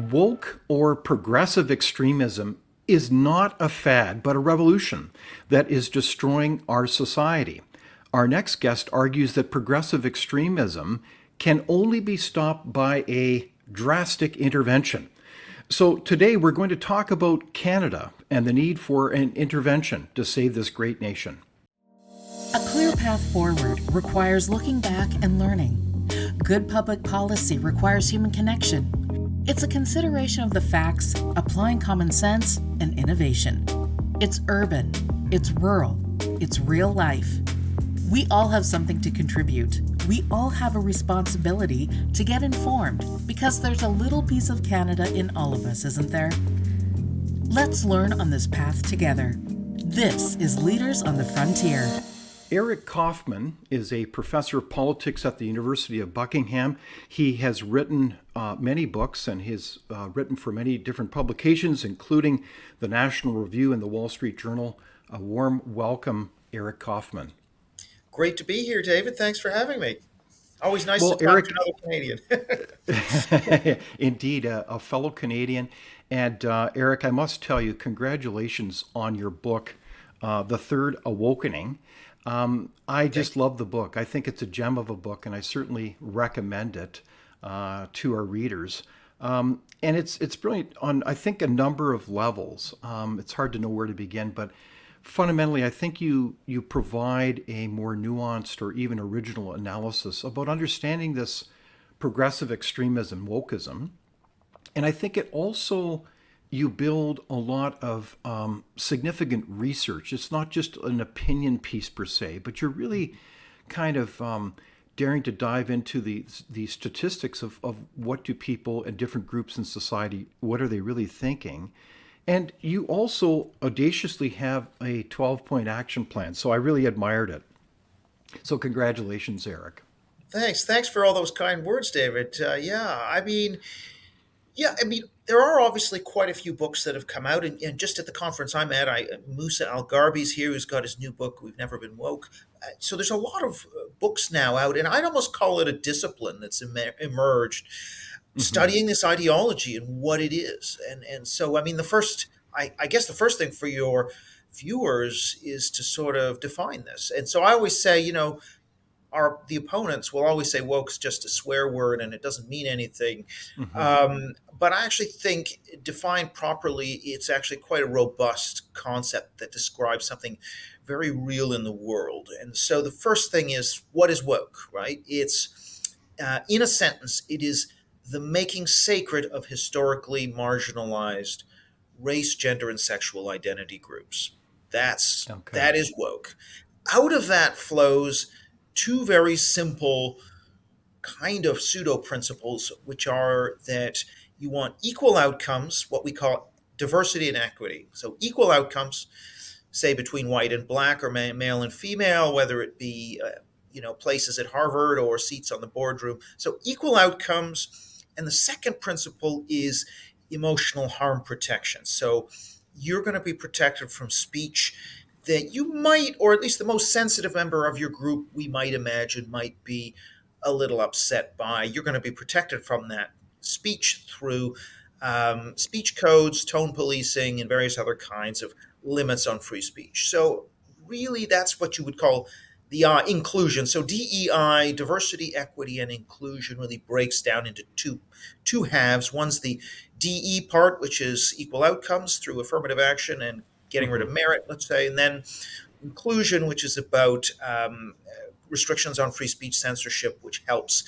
Woke or progressive extremism is not a fad, but a revolution that is destroying our society. Our next guest argues that progressive extremism can only be stopped by a drastic intervention. So today we're going to talk about Canada and the need for an intervention to save this great nation. A clear path forward requires looking back and learning. Good public policy requires human connection. It's a consideration of the facts, applying common sense and innovation. It's urban, it's rural, it's real life. We all have something to contribute. We all have a responsibility to get informed because there's a little piece of Canada in all of us, isn't there? Let's learn on this path together. This is Leaders on the Frontier. Eric Kaufmann is a professor of politics at the University of Buckingham. He has written many books and he's written for many different publications, including the National Review and the Wall Street Journal. A warm welcome, Eric Kaufmann. Great to be here, David. Thanks for having me. Always nice to talk to another Canadian. Indeed, a fellow Canadian. And Eric, I must tell you, congratulations on your book, The Third Awokening. I just love the book. I think it's a gem of a book, and I certainly recommend it to our readers. And it's brilliant on, I think, a number of levels. It's hard to know where to begin, but fundamentally, I think you provide a more nuanced or even original analysis about understanding this progressive extremism, wokeism. And I think it also, you build a lot of significant research. It's not just an opinion piece per se, but you're really kind of daring to dive into the statistics of what do people in different groups in society, what are they really thinking? And you also audaciously have a 12-point action plan. So I really admired it. So congratulations, Eric. Thanks for all those kind words, David. There are obviously quite a few books that have come out, and just at the conference I'm at, Musa Al-Gharbi's here, who's got his new book, We've Never Been Woke. So there's a lot of books now out, and I'd almost call it a discipline that's emerged, studying this ideology and what it is. And so, I mean, I guess the first thing for your viewers is to sort of define this. And so I always say, the opponents will always say woke's just a swear word and it doesn't mean anything. But I actually think, defined properly, it's actually quite a robust concept that describes something very real in the world. And so the first thing is, what is woke, right? It's, in a sentence, it is the making sacred of historically marginalized race, gender, and sexual identity groups. That is woke. Out of that flows two very simple kind of pseudo principles, which are that you want equal outcomes, what we call diversity and equity. So equal outcomes, say between white and black or male and female, whether it be places at Harvard or seats on the boardroom. So equal outcomes. And the second principle is emotional harm protection. So you're going to be protected from speech that you might, or at least the most sensitive member of your group, we might imagine, might be a little upset by. You're going to be protected from that speech through speech codes, tone policing, and various other kinds of limits on free speech. So really, that's what you would call the inclusion. So DEI, diversity, equity, and inclusion, really breaks down into two halves. One's the DE part, which is equal outcomes through affirmative action and getting rid of merit, let's say, and then inclusion, which is about restrictions on free speech censorship, which helps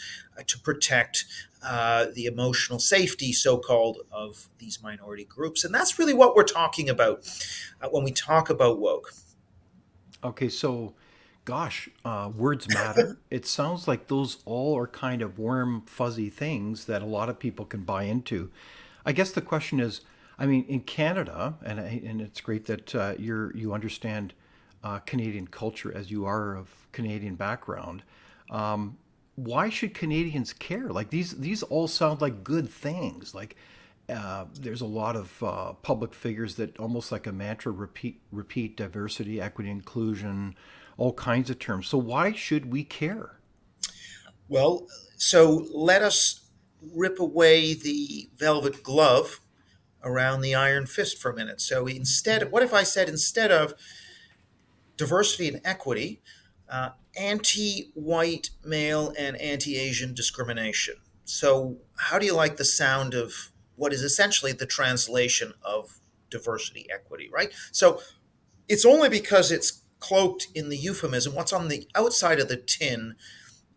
to protect the emotional safety, so-called, of these minority groups. And that's really what we're talking about when we talk about woke. Okay, so, gosh, words matter. It sounds like those all are kind of warm, fuzzy things that a lot of people can buy into. I guess the question is, I mean, in Canada, and it's great that you understand Canadian culture as you are of Canadian background. Why should Canadians care? Like these all sound like good things. Like there's a lot of public figures that almost like a mantra repeat diversity, equity, inclusion, all kinds of terms. So why should we care? Well, so let us rip away the velvet glove around the iron fist for a minute. So instead, what if I said instead of diversity and equity, anti-white male and anti-Asian discrimination? So how do you like the sound of what is essentially the translation of diversity equity, right? So it's only because it's cloaked in the euphemism. What's on the outside of the tin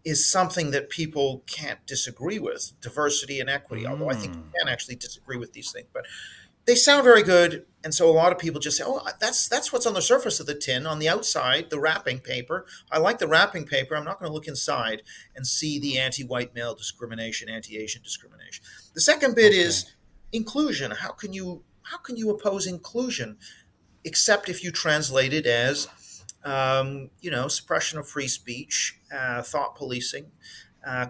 is something that people can't disagree with, diversity and equity, although I think you can actually disagree with these things. But they sound very good, and so a lot of people just say, "Oh, that's what's on the surface of the tin. On the outside, the wrapping paper. I like the wrapping paper. I'm not going to look inside and see the anti-white male discrimination, anti-Asian discrimination." The second bit Okay. is inclusion. How can you oppose inclusion except if you translate it as suppression of free speech, thought policing,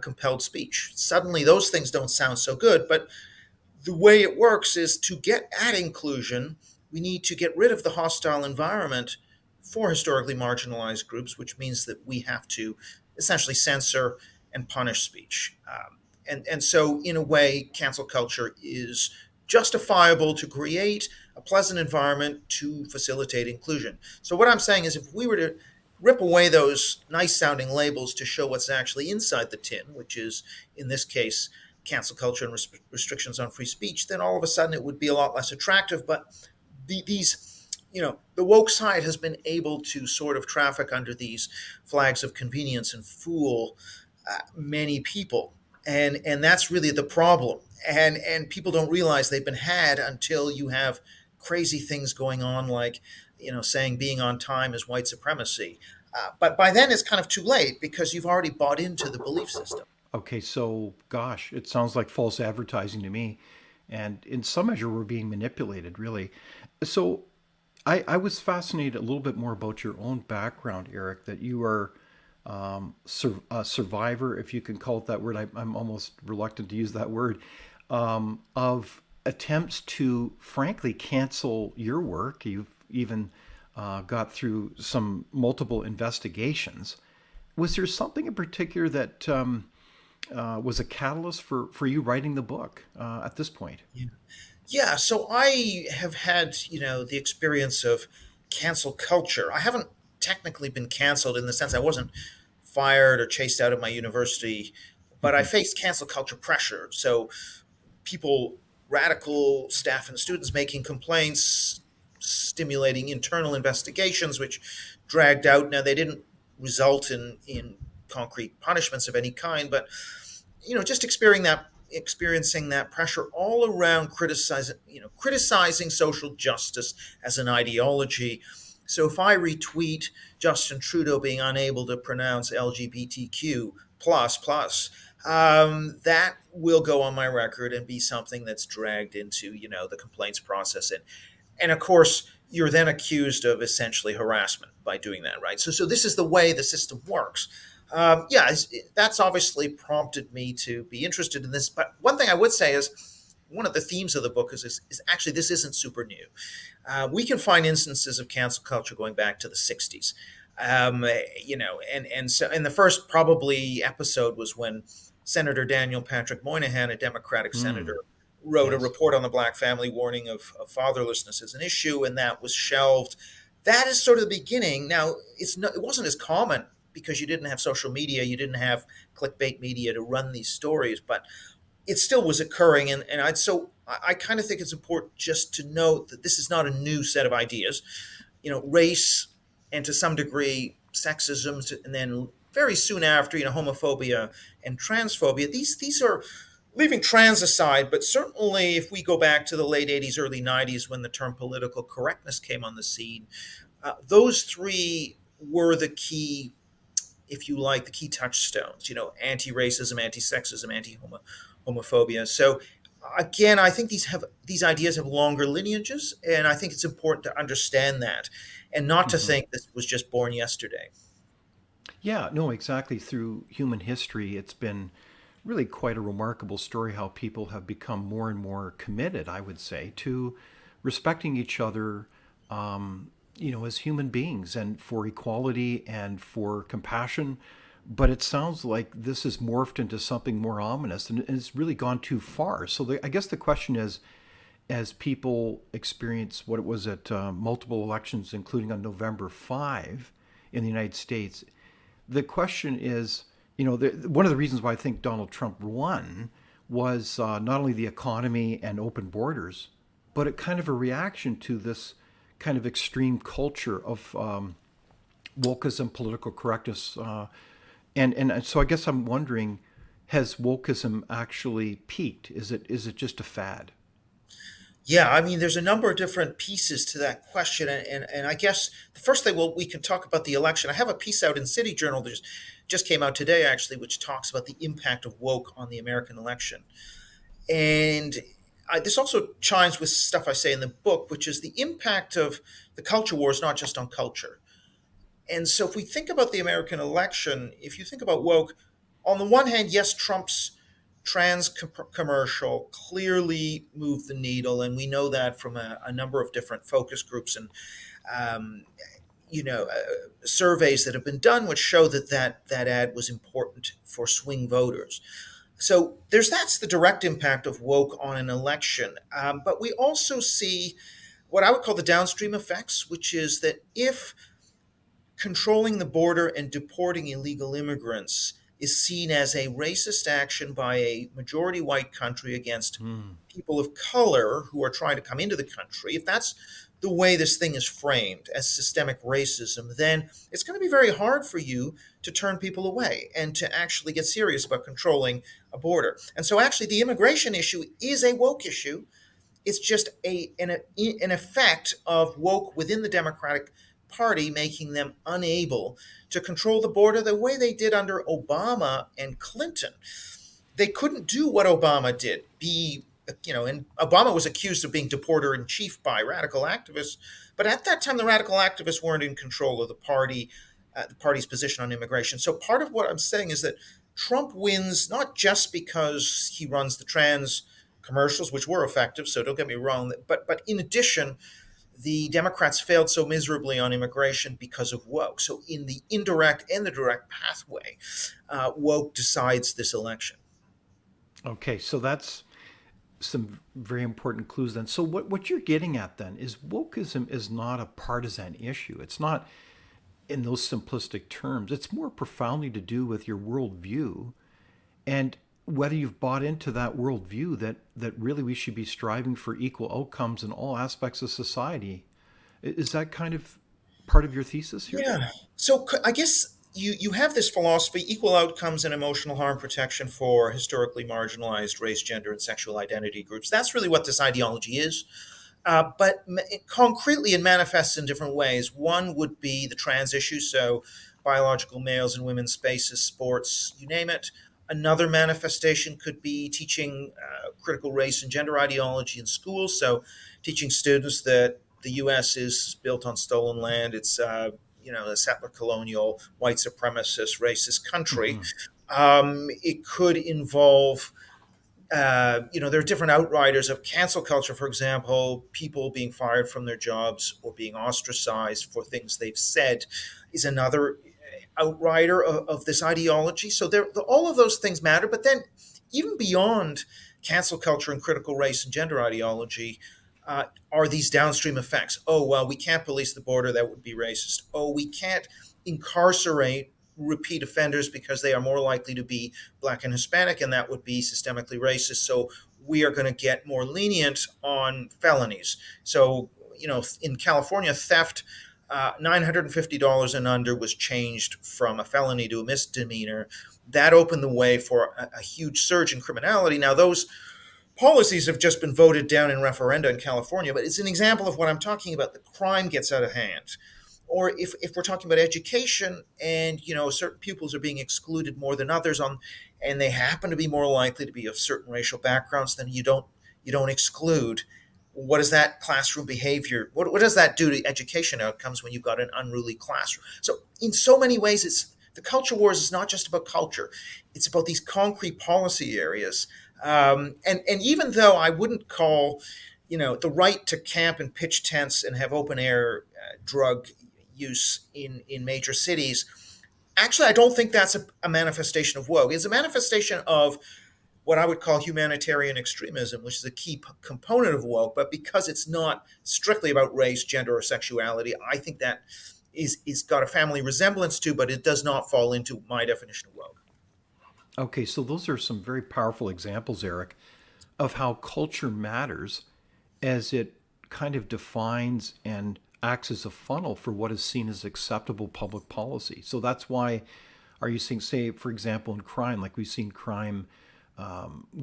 compelled speech? Suddenly, those things don't sound so good, but the way it works is to get at inclusion, we need to get rid of the hostile environment for historically marginalized groups, which means that we have to essentially censor and punish speech. And so, in a way, cancel culture is justifiable to create a pleasant environment to facilitate inclusion. So, what I'm saying is, if we were to rip away those nice sounding labels to show what's actually inside the tin, which is, in this case, cancel culture and restrictions on free speech, then all of a sudden it would be a lot less attractive. But the woke side has been able to sort of traffic under these flags of convenience and fool many people, and that's really the problem. And people don't realize they've been had until you have crazy things going on, like saying being on time is white supremacy. But by then it's kind of too late because you've already bought into the belief system. Okay, so gosh, it sounds like false advertising to me. And in some measure, we're being manipulated, really. So I was fascinated a little bit more about your own background, Eric, that you are a survivor, if you can call it that word. I'm almost reluctant to use that word, of attempts to, frankly, cancel your work. You've even got through some multiple investigations. Was there something in particular that was a catalyst for you writing the book at this point? Yeah, so I have had, the experience of cancel culture. I haven't technically been canceled in the sense I wasn't fired or chased out of my university, but I Hmm. faced cancel culture pressure. So people, radical staff and students making complaints, stimulating internal investigations, which dragged out. Now, they didn't result in concrete punishments of any kind, but just experiencing that pressure all around criticizing social justice as an ideology. So if I retweet Justin Trudeau being unable to pronounce LGBTQ plus, that will go on my record and be something that's dragged into the complaints process. And of course, you're then accused of essentially harassment by doing that, right? So this is the way the system works. Yeah, that's obviously prompted me to be interested in this. But one thing I would say is one of the themes of the book is actually this isn't super new. We can find instances of cancel culture going back to the 60s. And the first probably episode was when Senator Daniel Patrick Moynihan, a Democratic senator, Mm, wrote a yes. report on the black family warning of fatherlessness as an issue, and that was shelved. That is sort of the beginning. Now, it wasn't as common because you didn't have social media, you didn't have clickbait media to run these stories, but it still was occurring. And I kind of think it's important just to note that this is not a new set of ideas. Race and to some degree sexism, and then very soon after, homophobia and transphobia. These are, leaving trans aside, but certainly if we go back to the late 80s, early 90s when the term political correctness came on the scene, those three were the key, if you like, the key touchstones, anti-racism, anti-sexism, anti-homophobia. So again, I think these ideas have longer lineages, and I think it's important to understand that and not to Hmm. think this was just born yesterday. Yeah, no, exactly. Through human history, it's been really quite a remarkable story how people have become more and more committed, I would say, to respecting each other, as human beings and for equality and for compassion but it sounds like this has morphed into something more ominous, and it's really gone too far. So I guess the question is, as people experience what it was at multiple elections, including on November 5 in the United States, the question is, one of the reasons why I think Donald Trump won was not only the economy and open borders, but it kind of a reaction to this kind of extreme culture of wokeism, political correctness, and so I guess I'm wondering, has wokeism actually peaked? Is it just a fad? Yeah, I mean, there's a number of different pieces to that question, and I guess the first thing, well, we can talk about the election. I have a piece out in City Journal that just came out today, actually, which talks about the impact of woke on the American election, and this also chimes with stuff I say in the book, which is the impact of the culture wars, not just on culture. And so, if we think about the American election, if you think about woke, on the one hand, yes, Trump's trans commercial clearly moved the needle, and we know that from a number of different focus groups and um, surveys that have been done, which show that ad was important for swing voters. So that's the direct impact of woke on an election. But we also see what I would call the downstream effects, which is that if controlling the border and deporting illegal immigrants is seen as a racist action by a majority white country against Hmm. people of color who are trying to come into the country, if that's the way this thing is framed as systemic racism, then it's going to be very hard for you to turn people away and to actually get serious about controlling a border. And so, actually, the immigration issue is a woke issue. It's just an effect of woke within the Democratic Party, making them unable to control the border the way they did under Obama and Clinton. They couldn't do what Obama did. And Obama was accused of being deporter in chief by radical activists, but at that time the radical activists weren't in control of the party's position on immigration. So part of what I'm saying is that Trump wins not just because he runs the trans commercials, which were effective. So don't get me wrong, but in addition, the Democrats failed so miserably on immigration because of woke. So in the indirect and the direct pathway, woke decides this election. Okay, so that's some very important clues then. So what you're getting at then is wokeism is not a partisan issue. It's not in those simplistic terms. It's more profoundly to do with your worldview and whether you've bought into that worldview that really we should be striving for equal outcomes in all aspects of society. Is that kind of part of your thesis here? Yeah. So I guess you have this philosophy: equal outcomes and emotional harm protection for historically marginalized race, gender, and sexual identity groups. That's really what this ideology is. But concretely, it manifests in different ways. One would be the trans issue, so biological males and women's spaces, sports, you name it. Another manifestation could be teaching critical race and gender ideology in schools, so teaching students that the U.S. is built on stolen land. It's a settler colonial, white supremacist, racist country. Hmm. It could involve there are different outriders of cancel culture, for example, people being fired from their jobs or being ostracized for things they've said is another outrider of this ideology. So all of those things matter. But then, even beyond cancel culture and critical race and gender ideology, are these downstream effects. Oh, well, we can't police the border. That would be racist. Oh, we can't incarcerate repeat offenders because they are more likely to be Black and Hispanic, and that would be systemically racist. So we are going to get more lenient on felonies. So, in California, theft, $950 and under was changed from a felony to a misdemeanor. That opened the way for a huge surge in criminality. Now, those policies have just been voted down in referenda in California, but it's an example of what I'm talking about. The crime gets out of hand. Or if we're talking about education and certain pupils are being excluded more than others and they happen to be more likely to be of certain racial backgrounds, then you don't exclude. What is that classroom behavior? What does that do to education outcomes when you've got an unruly classroom? So in so many ways, it's the culture wars is not just about culture; it's about these concrete policy areas. And even though I wouldn't call the right to camp and pitch tents and have open air drug use in major cities, Actually, I don't think that's a manifestation of woke. It's a manifestation of what I would call humanitarian extremism, which is a key component of woke. But because it's not strictly about race, gender, or sexuality, I think that is got a family resemblance to, but it does not fall into my definition of woke. Okay, so those are some very powerful examples, Eric, of how culture matters as it kind of defines and acts as a funnel for what is seen as acceptable public policy. So that's why, are you seeing, say, for example, in crime, like we've seen crime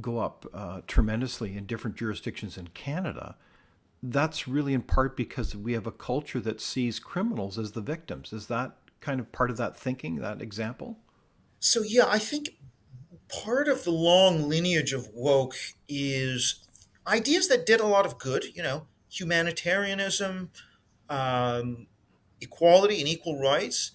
go up tremendously in different jurisdictions in Canada? That's really in part because we have a culture that sees criminals as the victims. Is that kind of part of that thinking, that example? So yeah, I think part of the long lineage of woke is ideas that did a lot of good, humanitarianism, um, equality and equal rights.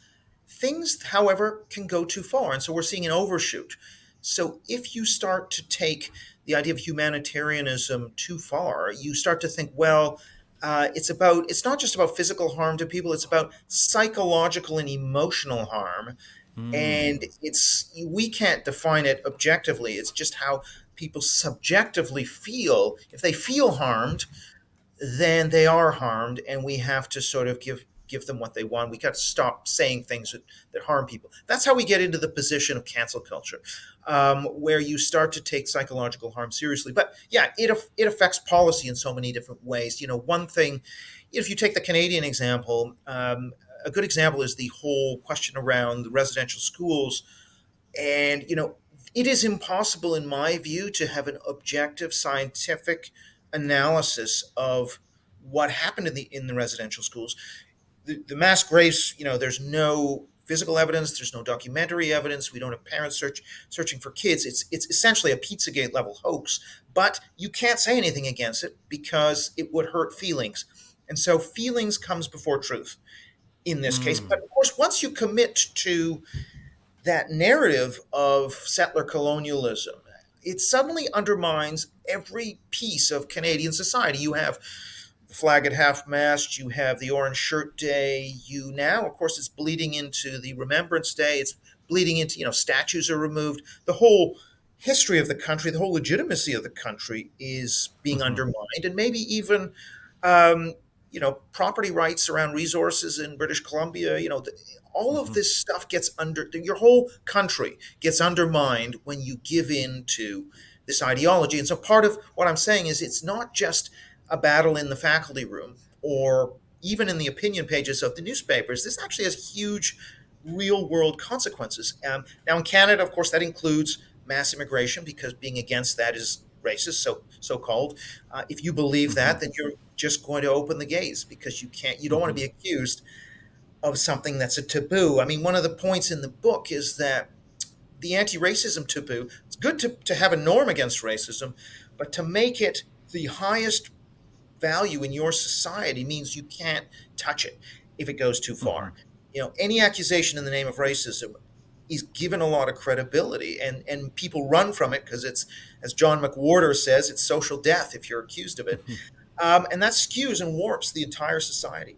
Things, however, can go too far. And so we're seeing an overshoot. So if you start to take the idea of humanitarianism too far, you start to think, well, it's not just about physical harm to people, it's about psychological and emotional harm. And Mm. we can't define it objectively. It's just how people subjectively feel. If they feel harmed, then they are harmed, and we have to sort of give them what they want. We got to stop saying things that harm people. That's how we get into the position of cancel culture, where you start to take psychological harm seriously. But yeah, it affects policy in so many different ways. One thing, if you take the Canadian example, a good example is the whole question around the residential schools. And it is impossible, in my view, to have an objective scientific analysis of what happened in the residential schools. The mass graves, there's no physical evidence, there's no documentary evidence. We don't have parents searching for kids. It's essentially a Pizzagate level hoax, but you can't say anything against it because it would hurt feelings. And so feelings comes before truth in this case. But Mm. of course, once you commit to that narrative of settler colonialism, it suddenly undermines every piece of Canadian society. You have the flag at half mast, you have the Orange Shirt Day, you now, of course, it's bleeding into the Remembrance Day, it's bleeding into, statues are removed. The whole history of the country, the whole legitimacy of the country is being Hmm. undermined, and maybe even um, property rights around resources in British Columbia. All of Hmm. this stuff gets under your whole country gets undermined when you give in to this ideology. And so part of what I'm saying is it's not just a battle in the faculty room or even in the opinion pages of the newspapers. This actually has huge real world consequences. Now in Canada, of course, that includes mass immigration because being against that is racist, so called. If you believe Hmm. that, then you're just going to open the gates because you don't want to Hmm. be accused of something that's a taboo. I mean, one of the points in the book is that the anti-racism taboo, it's good to have a norm against racism, but to make it the highest value in your society means you can't touch it if it goes too Hmm. far. Any accusation in the name of racism is given a lot of credibility, and people run from it because it's, as John McWhorter says, it's social death if you're accused of it. Hmm. And that skews and warps the entire society.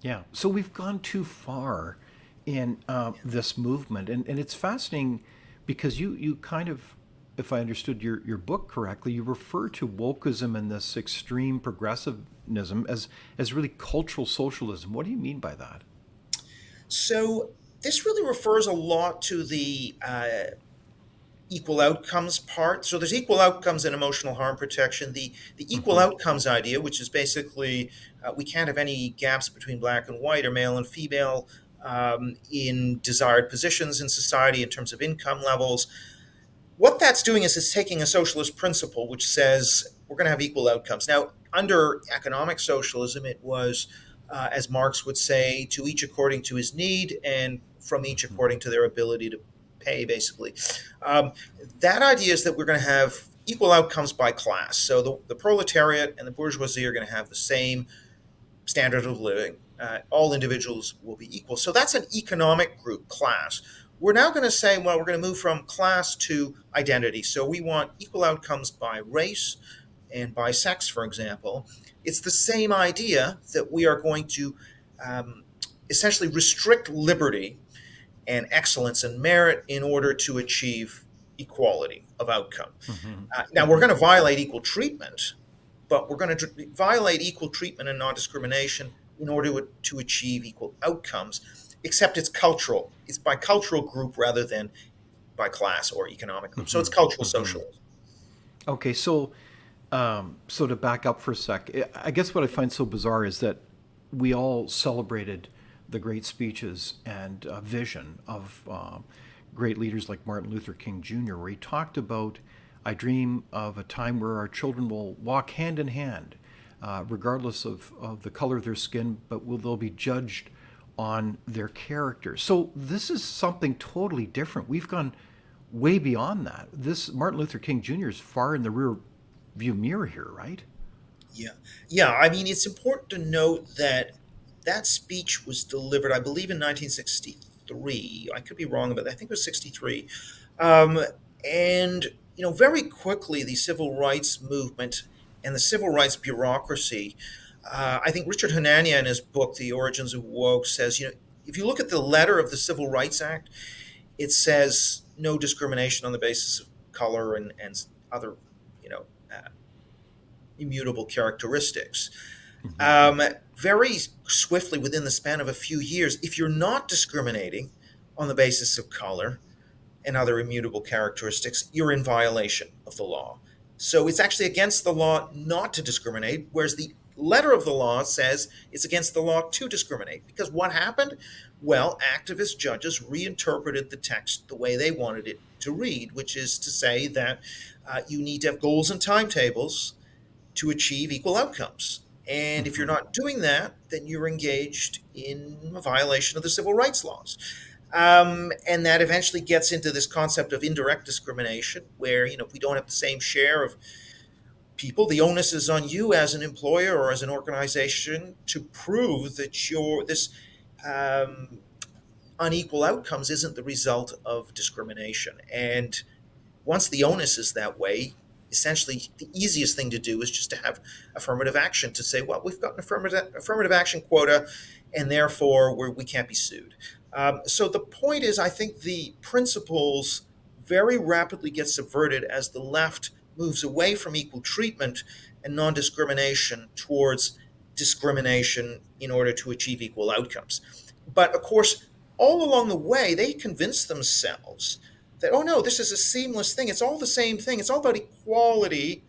Yeah. So we've gone too far in this movement, and it's fascinating because you kind of, if I understood your book correctly, you refer to wokeism and this extreme progressivism as really cultural socialism. What do you mean by that? So this really refers a lot to the equal outcomes part. So there's equal outcomes in emotional harm protection. The equal Hmm. outcomes idea, which is basically we can't have any gaps between black and white or male and female in desired positions in society in terms of income levels. What that's doing is it's taking a socialist principle which says we're going to have equal outcomes. Now, under economic socialism, it was, as Marx would say, to each according to his need and from each Hmm. according to their ability to pay, basically. Um, that idea is that we're going to have equal outcomes by class. So the proletariat and the bourgeoisie are going to have the same standard of living. All individuals will be equal. So that's an economic group, class. We're now going to say, well, we're going to move from class to identity. So we want equal outcomes by race and by sex, for example. It's the same idea that we are going to um, essentially restrict liberty and excellence and merit in order to achieve equality of outcome. Hmm. Now, we're going to violate equal treatment, but we're going to violate equal treatment and non-discrimination in order to achieve equal outcomes, except it's cultural. It's by cultural group rather than by class or economic group. So Hmm. it's cultural Hmm. socialism. Okay, so to back up for a sec, I guess what I find so bizarre is that we all celebrated the great speeches and vision of great leaders like Martin Luther King Jr., where he talked about, I dream of a time where our children will walk hand in hand, regardless of the color of their skin, but they'll be judged on their character. So this is something totally different. We've gone way beyond that. This Martin Luther King Jr. is far in the rear view mirror here, right? Yeah. Yeah. I mean, it's important to note that that speech was delivered, I believe, in 1963. I could be wrong about that. I think it was 63. Um, and, very quickly, the civil rights movement and the civil rights bureaucracy, I think Richard Hanania in his book, The Origins of Woke, says, if you look at the letter of the Civil Rights Act, it says no discrimination on the basis of color and other, you know, uh, immutable characteristics. Hmm. Very swiftly, within the span of a few years, if you're not discriminating on the basis of color and other immutable characteristics, you're in violation of the law. So it's actually against the law not to discriminate, whereas the letter of the law says it's against the law to discriminate. Because what happened? Well, activist judges reinterpreted the text the way they wanted it to read, which is to say that you need to have goals and timetables to achieve equal outcomes. And if you're Hmm. not doing that, then you're engaged in a violation of the civil rights laws. And that eventually gets into this concept of indirect discrimination, where, if we don't have the same share of people, the onus is on you as an employer or as an organization to prove that this um, unequal outcomes isn't the result of discrimination. And once the onus is that way, essentially the easiest thing to do is just to have affirmative action to say, well, we've got an affirmative action quota, and therefore we can't be sued. So the point is, I think the principles very rapidly get subverted as the left moves away from equal treatment and non discrimination towards discrimination in order to achieve equal outcomes. But of course, all along the way, they convince themselves that, oh no, this is a seamless thing. It's all the same thing. It's all about equality.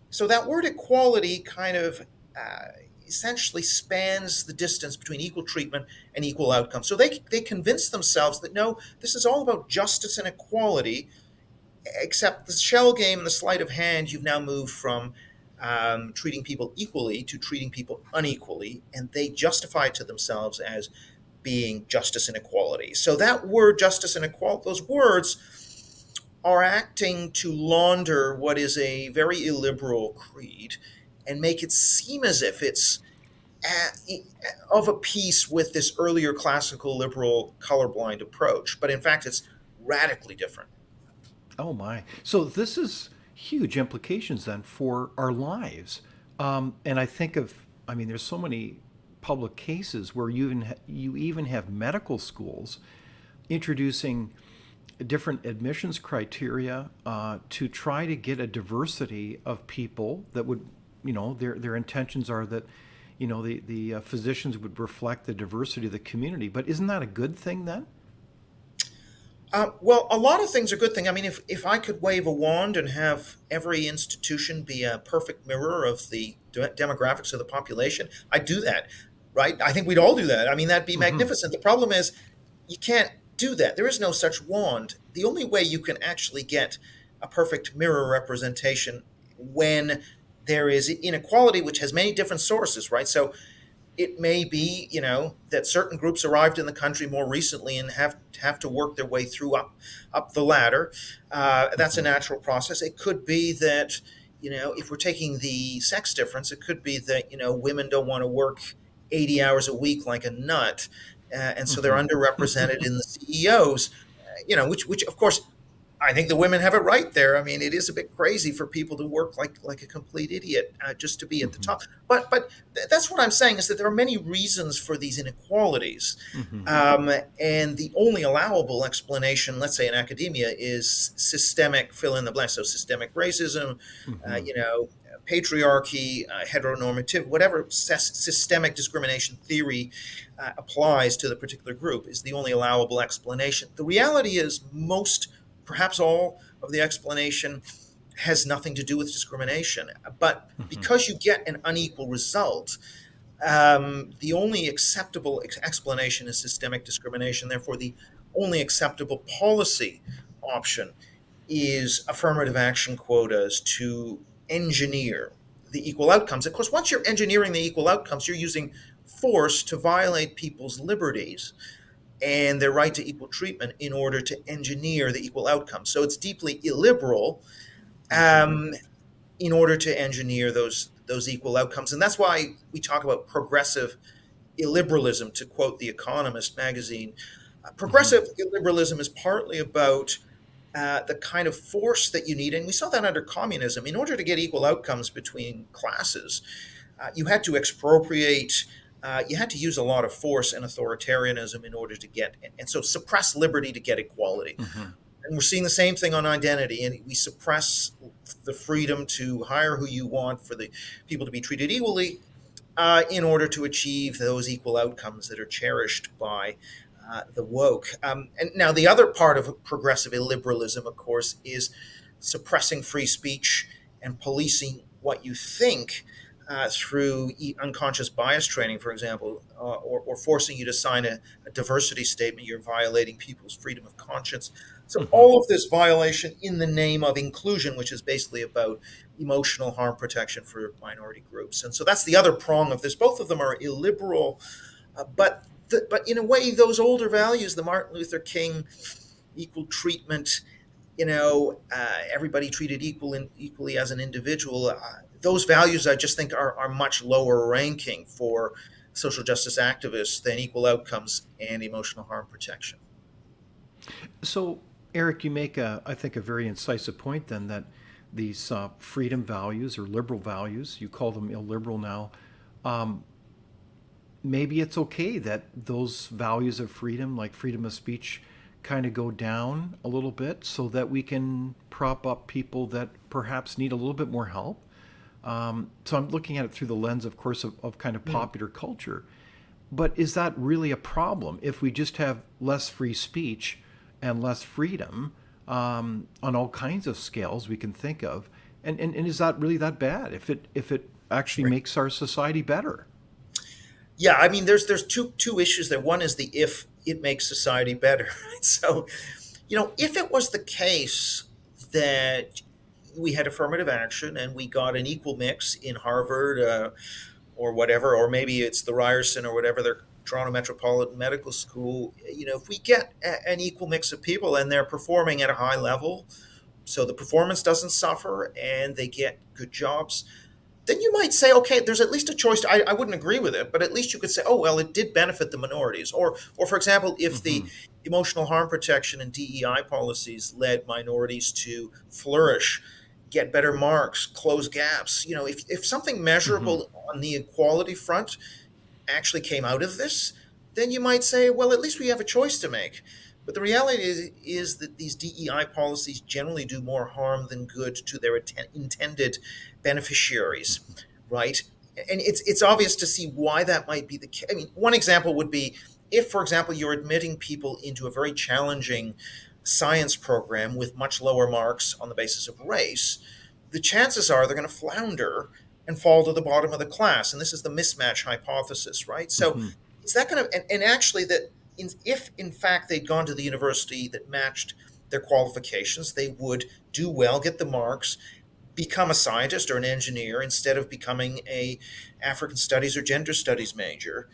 So that word equality kind of uh, essentially spans the distance between equal treatment and equal outcome. So they convince themselves that no, this is all about justice and equality, except the shell game and the sleight of hand, you've now moved from treating people equally to treating people unequally, and they justify it to themselves as being justice and equality. So that word, justice and equality, those words are acting to launder what is a very illiberal creed and make it seem as if it's of a piece with this earlier classical liberal colorblind approach. But in fact, it's radically different. Oh my! So this is huge implications then for our lives. And I think of, I mean, there's so many public cases where you even have medical schools introducing different admissions criteria to try to get a diversity of people that would, their intentions are that, the physicians would reflect the diversity of the community. But isn't that a good thing then? Well, a lot of things are good things. I mean, if I could wave a wand and have every institution be a perfect mirror of the demographics of the population, I'd do that, right? I think we'd all do that. I mean, that'd be Hmm. magnificent. The problem is, you can't do that. There is no such wand. The only way you can actually get a perfect mirror representation when there is inequality, which has many different sources, right? So it may be, that certain groups arrived in the country more recently and have to work their way through up the ladder. That's a Hmm. natural process. It could be that, if we're taking the sex difference, it could be that, women don't want to work 80 hours a week like a nut, and so they're Hmm. underrepresented in the CEOs. Which of course I think the women have it right there. I mean, it is a bit crazy for people to work like a complete idiot just to be at the Hmm. top. But that's what I'm saying is that there are many reasons for these inequalities, Hmm. and the only allowable explanation, let's say in academia, is systemic fill in the blank. So systemic racism, Hmm. patriarchy, heteronormative, whatever systemic discrimination theory applies to the particular group is the only allowable explanation. The reality is most, perhaps all of the explanation has nothing to do with discrimination. But Hmm. because you get an unequal result, the only acceptable explanation is systemic discrimination. Therefore, the only acceptable policy option is affirmative action quotas to engineer the equal outcomes. Of course, once you're engineering the equal outcomes, you're using force to violate people's liberties and their right to equal treatment in order to engineer the equal outcomes. So it's deeply illiberal Hmm. um, in order to engineer those equal outcomes, and that's why we talk about progressive illiberalism. To quote the Economist magazine, Hmm. progressive illiberalism is partly about the kind of force that you need, and we saw that under communism. In order to get equal outcomes between classes, you had to expropriate. You had to use a lot of force and authoritarianism in order to get, and so suppress liberty to get equality. Hmm. And we're seeing the same thing on identity, and we suppress the freedom to hire who you want for the people to be treated equally in order to achieve those equal outcomes that are cherished by the woke. And now, the other part of progressive illiberalism, of course, is suppressing free speech and policing what you think through unconscious bias training, for example, or forcing you to sign a diversity statement. You're violating people's freedom of conscience. So, Hmm. all of this violation in the name of inclusion, which is basically about emotional harm protection for minority groups. And so that's the other prong of this. Both of them are illiberal, but in a way, those older values, the Martin Luther King equal treatment, everybody treated equally as an individual, those values I just think are much lower ranking for social justice activists than equal outcomes and emotional harm protection. So, Eric, you make I think, a very incisive point then that these freedom values or liberal values, you call them illiberal now, um, maybe it's okay that those values of freedom, like freedom of speech, kind of go down a little bit so that we can prop up people that perhaps need a little bit more help. So I'm looking at it through the lens, of course, of kind of Mm. popular culture. But is that really a problem if we just have less free speech and less freedom on all kinds of scales we can think of? And is that really that bad if it actually Right. makes our society better? Yeah, I mean, there's two issues there. One is the if it makes society better. Right? So, if it was the case that we had affirmative action and we got an equal mix in Harvard or whatever, or maybe it's the Ryerson or whatever, their Toronto Metropolitan Medical School. If we get an equal mix of people and they're performing at a high level, so the performance doesn't suffer and they get good jobs, then you might say, okay, there's at least a choice. I wouldn't agree with it, but at least you could say, oh, well, it did benefit the minorities. Or for example, if the Hmm. emotional harm protection and DEI policies led minorities to flourish, get better marks, close gaps, if something Hmm. measurable on the equality front actually came out of this, then you might say, well, at least we have a choice to make. But the reality is that these DEI policies generally do more harm than good to their intended beneficiaries, right? And it's obvious to see why that might be the case. I mean, one example would be if, for example, you're admitting people into a very challenging science program with much lower marks on the basis of race, the chances are they're going to flounder and fall to the bottom of the class. And this is the mismatch hypothesis, right? So Hmm. is that going to, and actually, that if in fact they'd gone to the university that matched their qualifications, they would do well, get the marks, become a scientist or an engineer instead of becoming a African studies or gender studies major.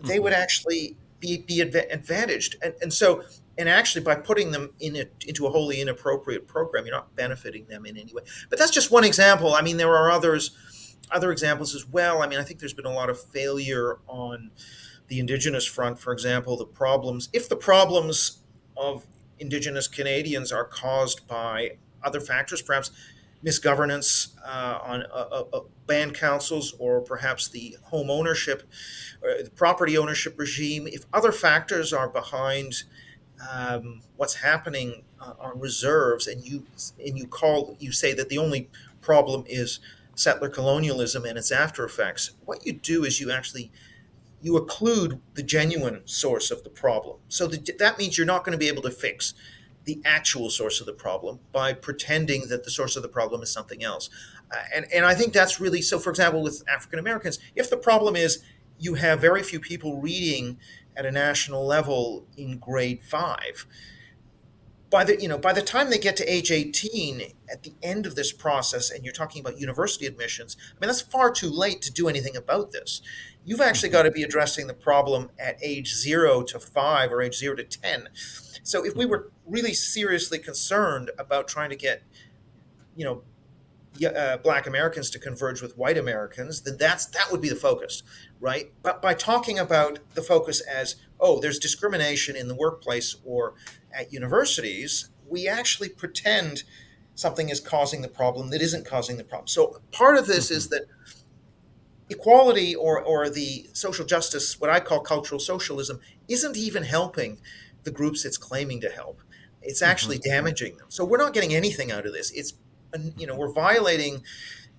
They would Hmm. actually be advantaged, and so, and actually by putting them into a wholly inappropriate program, you're not benefiting them in any way. But that's just one example. I mean, there are other examples as well. I mean, I think there's been a lot of failure on the indigenous front, for example. The problems, if the problems of Indigenous Canadians are caused by other factors, perhaps misgovernance on band councils, or perhaps the home ownership or the property ownership regime. If other factors are behind what's happening on reserves, and you say that the only problem is settler colonialism and its after effects, what you do is you occlude the genuine source of the problem. So that means you're not going to be able to fix the actual source of the problem by pretending that the source of the problem is something else. And I think that's really so. For example, with African Americans, if the problem is you have very few people reading at a national level in grade 5, by the time they get to age 18 at the end of this process, and you're talking about university admissions, I mean, that's far too late to do anything about this. You've actually got to be addressing the problem at age 0 to 5 or age 0 to 10. So if we were really seriously concerned about trying to get, you know, Black Americans to converge with white Americans, then that would be the focus, right? But by talking about the focus as, oh, there's discrimination in the workplace or at universities, we actually pretend something is causing the problem that isn't causing the problem. So part of this is that equality, or the social justice, what I call cultural socialism, isn't even helping the groups it's claiming to help. It's actually damaging them. So we're not getting anything out of this. We're violating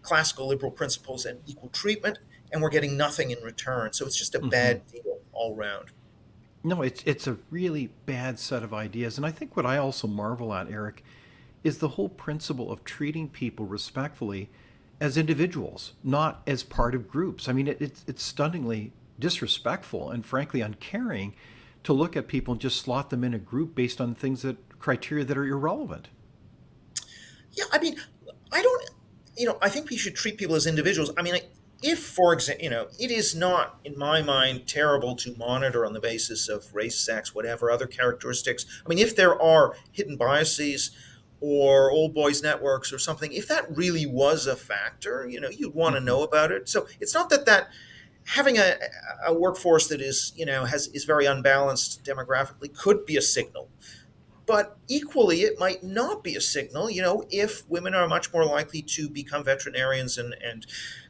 classical liberal principles and equal treatment, and we're getting nothing in return. So it's just a bad deal all around. No, it's a really bad set of ideas. And I think what I also marvel at, Eric, is the whole principle of treating people respectfully as individuals, not as part of groups. I mean, it's stunningly disrespectful and frankly uncaring to look at people and just slot them in a group based on criteria that are irrelevant. Yeah, I mean, I don't, I think we should treat people as individuals. I mean, if, for example, it is not, in my mind, terrible to monitor on the basis of race, sex, whatever other characteristics. I mean, if there are hidden biases or old boys networks or something, if that really was a factor, you'd want to know about it. So it's not that having a workforce that is, is very unbalanced demographically could be a signal. But equally, it might not be a signal, if women are much more likely to become veterinarians and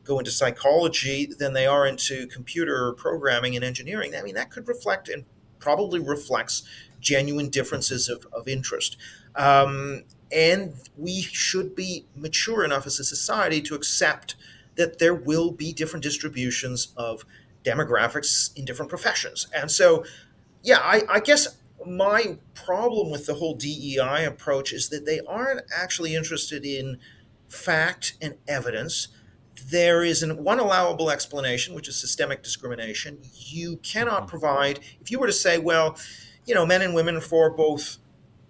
go into psychology than they are into computer programming and engineering. I mean, that could reflect, and probably reflects, genuine differences of interest. And we should be mature enough as a society to accept that there will be different distributions of demographics in different professions. And so, yeah, I guess my problem with the whole DEI approach is that they aren't actually interested in fact and evidence. There is one allowable explanation, which is systemic discrimination. You cannot provide, if you were to say, well, men and women for both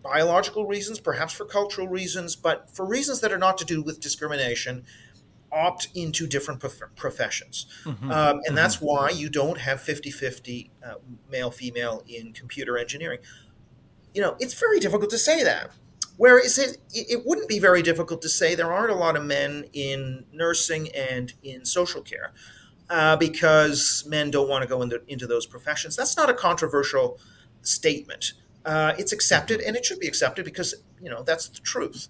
biological reasons, perhaps for cultural reasons, but for reasons that are not to do with discrimination, opt into different professions. And that's why you don't have 50-50 male-female in computer engineering. It's very difficult to say that. Whereas it wouldn't be very difficult to say there aren't a lot of men in nursing and in social care because men don't want to go into those professions. That's not a controversial statement. It's accepted, and it should be accepted because that's the truth.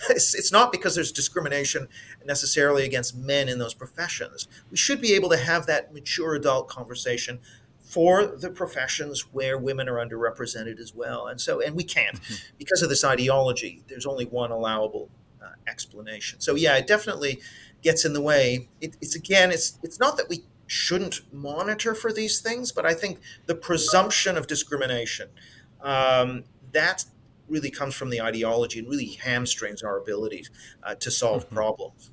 It's not because there's discrimination necessarily against men in those professions. We should be able to have that mature adult conversation for the professions where women are underrepresented as well. And we can't because of this ideology. There's only one allowable explanation. So yeah, it definitely gets in the way. It's not that we shouldn't monitor for these things, but I think the presumption of discrimination, that really comes from the ideology and really hamstrings our ability to solve problems.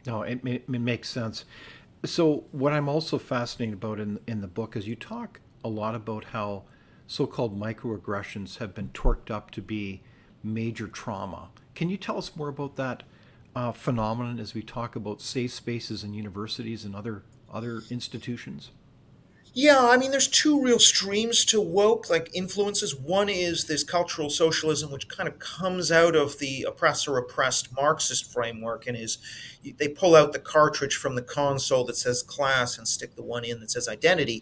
No, it makes sense. So what I'm also fascinated about in the book is you talk a lot about how so-called microaggressions have been torqued up to be major trauma. Can you tell us more about that phenomenon as we talk about safe spaces in universities and other institutions? Yeah, I mean, there's two real streams to woke, like influences. One is this cultural socialism, which kind of comes out of the oppressor-oppressed Marxist framework, and they pull out the cartridge from the console that says class and stick the one in that says identity.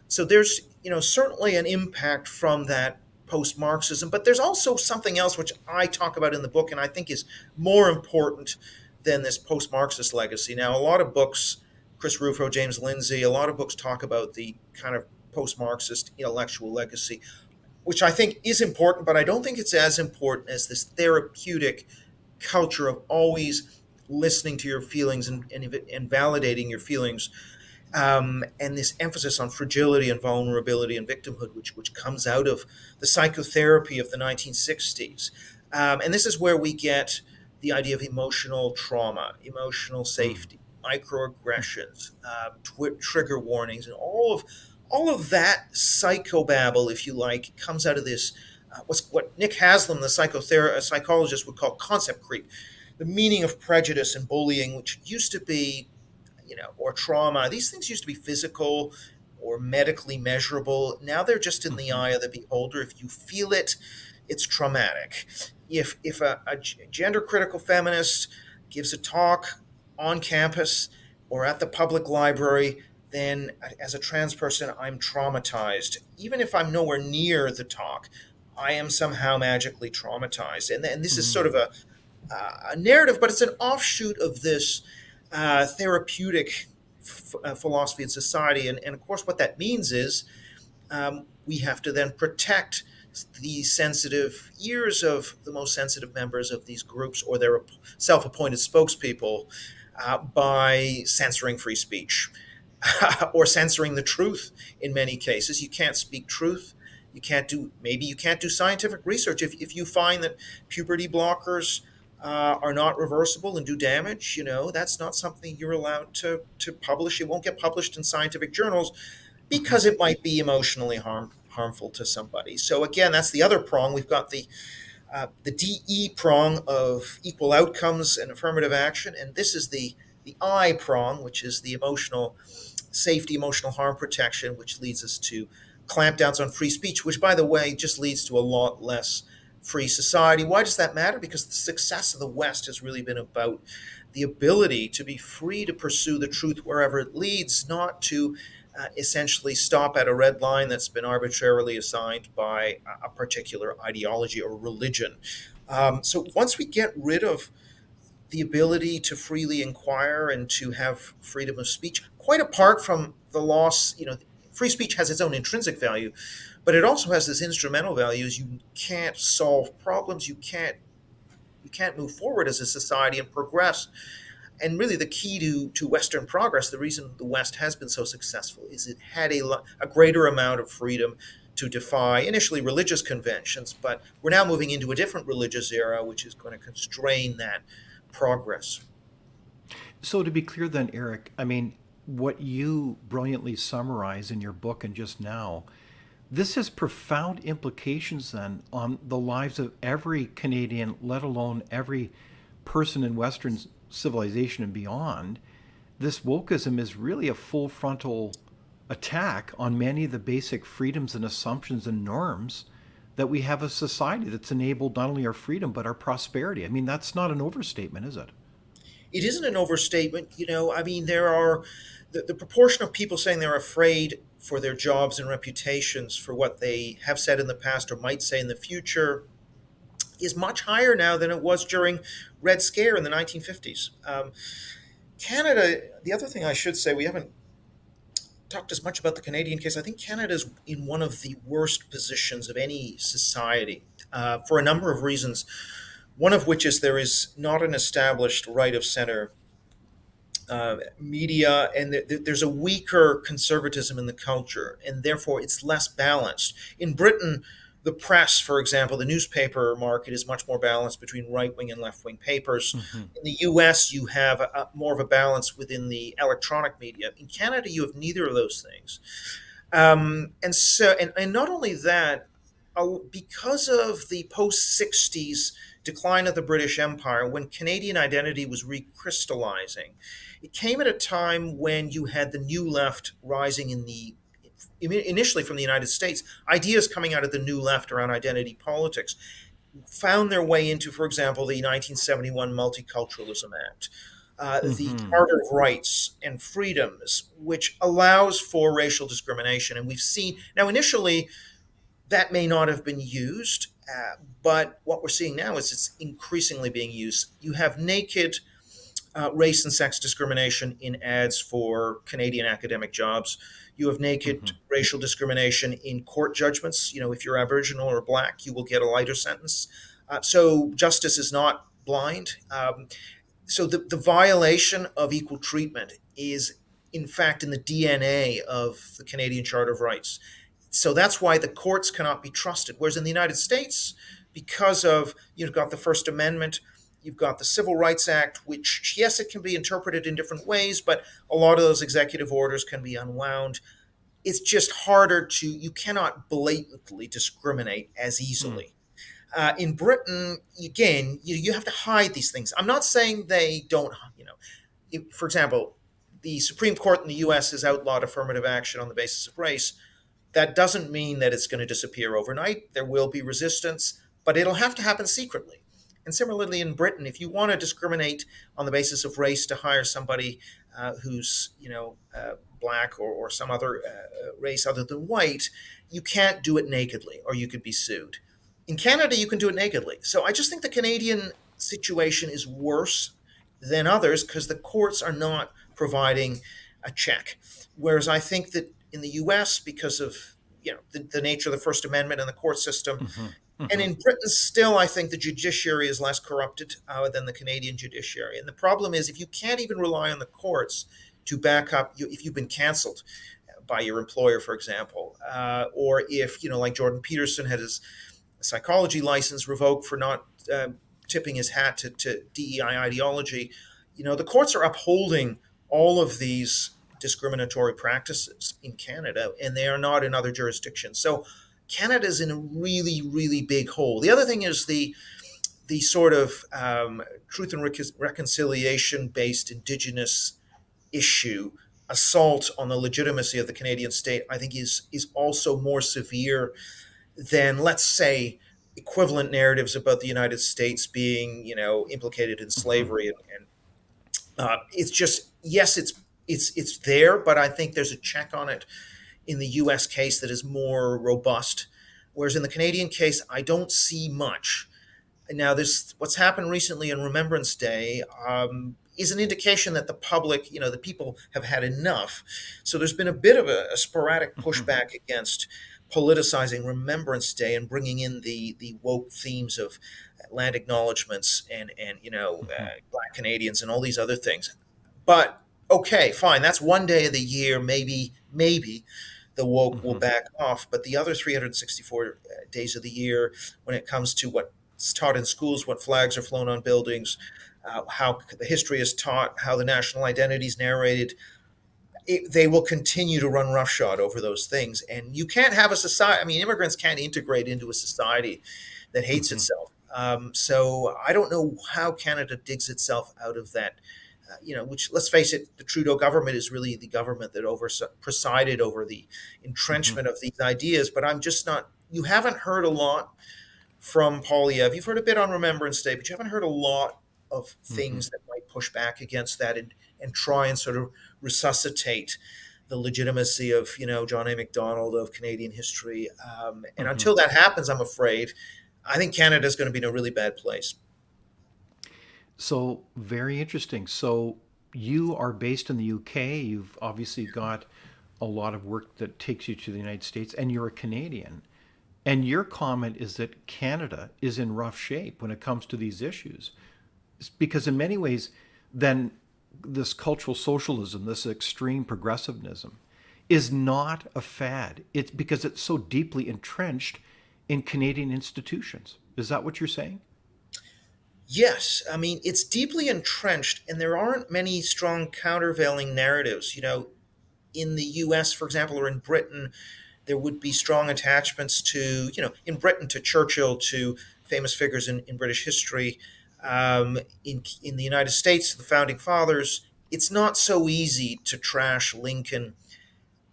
So there's, certainly an impact from that post-Marxism, but there's also something else which I talk about in the book and I think is more important than this post-Marxist legacy. Now, a lot of books, Chris Rufo, James Lindsay, a lot of books talk about the kind of post-Marxist intellectual legacy, which I think is important, but I don't think it's as important as this therapeutic culture of always listening to your feelings and validating your feelings, and this emphasis on fragility and vulnerability and victimhood, which comes out of the psychotherapy of the 1960s. And this is where we get the idea of emotional trauma, emotional Mm. safety, microaggressions, trigger warnings, and all of that psychobabble, if you like, comes out of this. What Nick Haslam, the psychologist, would call concept creep, the meaning of prejudice and bullying, which used to be, or trauma. These things used to be physical or medically measurable. Now they're just in the Mhm. eye of the beholder. If you feel it, it's traumatic. If a gender critical feminist gives a talk on campus or at the public library, then as a trans person, I'm traumatized. Even if I'm nowhere near the talk, I am somehow magically traumatized. And this is sort of Mm. a narrative, but it's an offshoot of this therapeutic philosophy in society. And of course, what that means is we have to then protect the sensitive ears of the most sensitive members of these groups or their self appointed spokespeople by censoring free speech or censoring the truth in many cases. You can't speak truth. You can't do scientific research. If you find that puberty blockers are not reversible and do damage, that's not something you're allowed to publish. It won't get published in scientific journals Mhm. because it might be emotionally harmful to somebody. So again, that's the other prong. We've got the DE prong of equal outcomes and affirmative action, and this is the I prong, which is the emotional safety, emotional harm protection, which leads us to clampdowns on free speech, which, by the way, just leads to a lot less free society. Why does that matter? Because the success of the West has really been about the ability to be free to pursue the truth wherever it leads, not to essentially stop at a red line that's been arbitrarily assigned by a particular ideology or religion. So once we get rid of the ability to freely inquire and to have freedom of speech, quite apart from the loss, free speech has its own intrinsic value, but it also has this instrumental value. Is you can't solve problems, you can't move forward as a society and progress. And really, the key to Western progress, the reason the West has been so successful, is it had a greater amount of freedom to defy initially religious conventions, but we're now moving into a different religious era, which is going to constrain that progress. So, to be clear, then, Eric, I mean, what you brilliantly summarize in your book and just now, this has profound implications then on the lives of every Canadian, let alone every person in Western civilization and beyond. This wokeism is really a full frontal attack on many of the basic freedoms and assumptions and norms that we have a society that's enabled not only our freedom but our prosperity. I mean, that's not an overstatement, is it? It isn't an overstatement. I mean, there are the proportion of people saying they're afraid for their jobs and reputations for what they have said in the past or might say in the future is much higher now than it was during Red Scare in the 1950s. Canada, the other thing I should say, we haven't talked as much about the Canadian case. I think Canada is in one of the worst positions of any society for a number of reasons. One of which is there is not an established right of center media, and there's a weaker conservatism in the culture, and therefore it's less balanced. In Britain, the press, for example, the newspaper market is much more balanced between right wing and left wing papers. Mm-hmm. In the US, you have more of a balance within the electronic media. In Canada, you have neither of those things. And not only that, because of the post 60s decline of the British Empire, when Canadian identity was recrystallizing, it came at a time when you had the new left rising initially from the United States. Ideas coming out of the new left around identity politics found their way into, for example, the 1971 Multiculturalism Act, the Mm-hmm. Charter of Rights and Freedoms, which allows for racial discrimination. And we've seen now initially that may not have been used, but what we're seeing now is it's increasingly being used. You have naked race and sex discrimination in ads for Canadian academic jobs. You have naked Hmm. racial discrimination in court judgments. If you're Aboriginal or Black, you will get a lighter sentence. So justice is not blind. So the violation of equal treatment is, in fact, in the DNA of the Canadian Charter of Rights. So that's why the courts cannot be trusted. Whereas in the United States, because of you've got the First Amendment, you've got the Civil Rights Act, which yes, it can be interpreted in different ways, but a lot of those executive orders can be unwound. It's just harder to you cannot blatantly discriminate as Mm. easily. In Britain, again, you have to hide these things. I'm not saying they don't. For example, the Supreme Court in the U.S. has outlawed affirmative action on the basis of race. That doesn't mean that it's going to disappear overnight. There will be resistance, but it'll have to happen secretly. And similarly, in Britain, if you want to discriminate on the basis of race to hire somebody who's black or some other race other than white, you can't do it nakedly, or you could be sued. In Canada, you can do it nakedly. So I just think the Canadian situation is worse than others because the courts are not providing a check. Whereas I think that in the U.S., because of the nature of the First Amendment and the court system, Hmm. and Hmm. in Britain, still, I think the judiciary is less corrupted than the Canadian judiciary. And the problem is, if you can't even rely on the courts to back up you, if you've been cancelled by your employer, for example, or if like Jordan Peterson had his psychology license revoked for not tipping his hat to DEI ideology, the courts are upholding all of these discriminatory practices in Canada, and they are not in other jurisdictions. So Canada's in a really, really big hole. The other thing is the sort of truth and reconciliation based Indigenous issue assault on the legitimacy of the Canadian state. I think is also more severe than, let's say, equivalent narratives about the United States being implicated in Hmm. slavery, and it's just yes, it's there, but I think there's a check on it in the U.S. case that is more robust, whereas in the Canadian case, I don't see much. Now, this what's happened recently in Remembrance Day is an indication that the public, the people have had enough. So there's been a bit of a sporadic Hmm. pushback against politicizing Remembrance Day and bringing in the woke themes of land acknowledgements and Hmm. Black Canadians and all these other things. But okay, fine, that's one day of the year. Maybe the woke will Hmm. back off, but the other 364 days of the year, when it comes to what's taught in schools, what flags are flown on buildings, how the history is taught, how the national identity is narrated, they will continue to run roughshod over those things. And you can't have a society. I mean, immigrants can't integrate into a society that hates Hmm. itself. So I don't know how Canada digs itself out of that. Which, let's face it, the Trudeau government is really the government that presided over the Hmm. entrenchment of these ideas. But I'm just not. You haven't heard a lot from Polyev. You've heard a bit on Remembrance Day, but you haven't heard a lot of Hmm. things that might push back against that and try and sort of resuscitate the legitimacy of John A. Macdonald, of Canadian history. And Hmm. until that happens, I'm afraid, I think Canada is going to be in a really bad place. So, very interesting. So, you are based in the UK. You've obviously got a lot of work that takes you to the United States, and you're a Canadian. And your comment is that Canada is in rough shape when it comes to these issues. Because, in many ways, then this cultural socialism, this extreme progressivism, is not a fad. It's because it's so deeply entrenched in Canadian institutions. Is that what you're saying? Yes, I mean, it's deeply entrenched, and there aren't many strong countervailing narratives. In the US, for example, or in Britain, there would be strong attachments to, in Britain, to Churchill, to famous figures in British history. In the United States, the founding fathers, it's not so easy to trash Lincoln.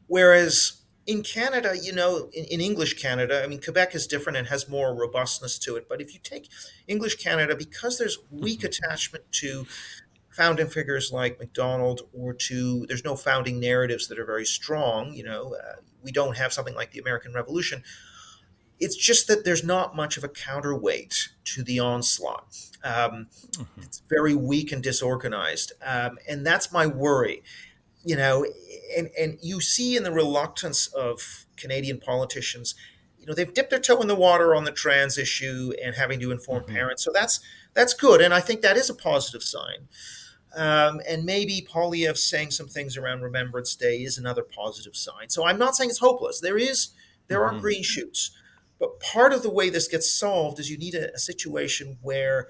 Whereas in Canada, in English Canada, I mean, Quebec is different and has more robustness to it. But if you take English Canada, because there's weak Hmm. attachment to founding figures like MacDonald, or to there's no founding narratives that are very strong. We don't have something like the American Revolution. It's just that there's not much of a counterweight to the onslaught. It's very weak and disorganized, and that's my worry. You know, and you see in the reluctance of Canadian politicians, they've dipped their toe in the water on the trans issue and having to inform Hmm. parents. So that's good, and I think that is a positive sign. And maybe Polyev saying some things around Remembrance Day is another positive sign. So I'm not saying it's hopeless. There are Hmm. green shoots, but part of the way this gets solved is you need a situation where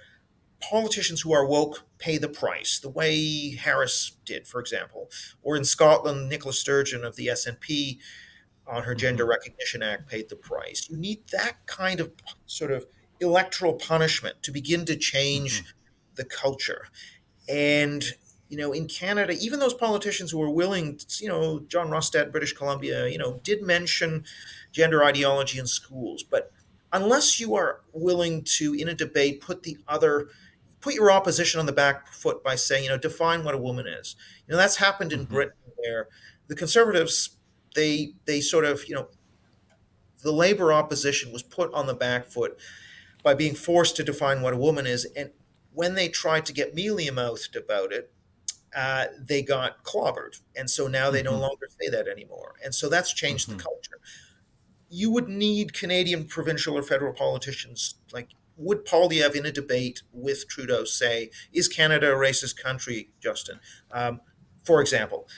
politicians who are woke pay the price, the way Harris did, for example, or in Scotland, Nicola Sturgeon of the SNP on her Gender Hmm. Recognition Act paid the price. You need that kind of sort of electoral punishment to begin to Hmm. change the culture. And in Canada, even those politicians who are willing, John Rostad, British Columbia, did mention gender ideology in schools, but unless you are willing to, in a debate, put your opposition on the back foot by saying, define what a woman is. That's happened in Hmm. Britain where the Conservatives, they sort of, the Labour opposition was put on the back foot by being forced to define what a woman is, and when they tried to get mealy mouthed about it, they got clobbered. And so now they no Hmm. longer say that anymore. And so that's changed the Hmm. culture. You would need Canadian provincial or federal politicians like, would Polyev in a debate with Trudeau say, is Canada a racist country, Justin? Um, for example,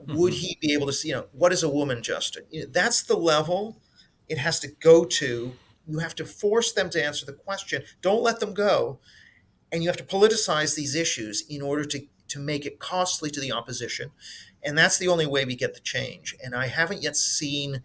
would Hmm. he be able to see, what is a woman, Justin? That's the level it has to go to. You have to force them to answer the question. Don't let them go, and you have to politicize these issues in order to make it costly to the opposition, and that's the only way we get the change. And I haven't yet seen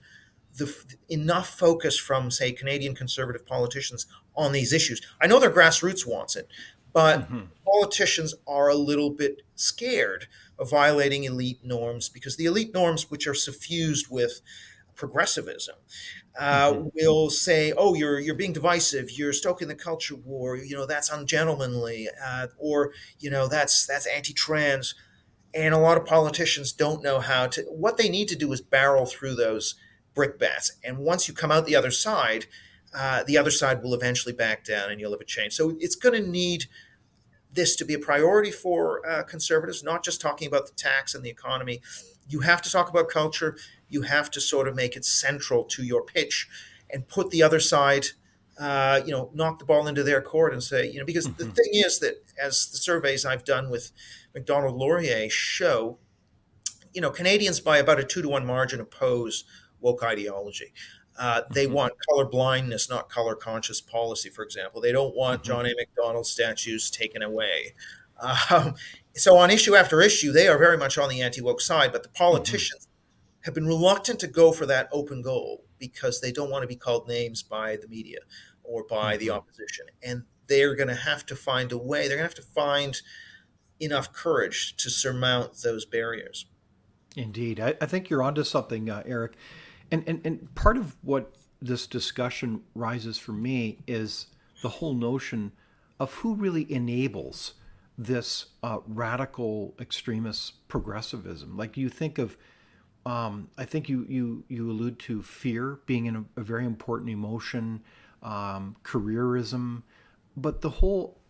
enough focus from, say, Canadian conservative politicians on these issues. I know their grassroots wants it, but Hmm. politicians are a little bit scared of violating elite norms, because the elite norms, which are suffused with progressivism, Hmm. will say, "Oh, you're being divisive. You're stoking the culture war. That's ungentlemanly, or that's anti-trans." And a lot of politicians don't know how to. What they need to do is barrel through those brickbats. And once you come out the other side will eventually back down, and you'll have a change. So it's going to need this to be a priority for conservatives, not just talking about the tax and the economy. You have to talk about culture. You have to sort of make it central to your pitch and put the other side, knock the ball into their court and say, because the Hmm. thing is that, as the surveys I've done with McDonald Laurier show, Canadians by about a 2-to-1 margin oppose woke ideology. They Hmm. want color blindness, not color conscious policy, for example. They don't want Hmm. John A. Macdonald statues taken away. Um, so, on issue after issue, they are very much on the anti woke side, but the Hmm. politicians have been reluctant to go for that open goal because they don't want to be called names by the media or by the Hmm. opposition. And they're going to have to find a way, they're going to have to find enough courage to surmount those barriers. Indeed. I think you're onto something, Eric. And part of what this discussion rises for me is the whole notion of who really enables this radical extremist progressivism. Like you think of, I think you allude to fear being a very important emotion, careerism, but the whole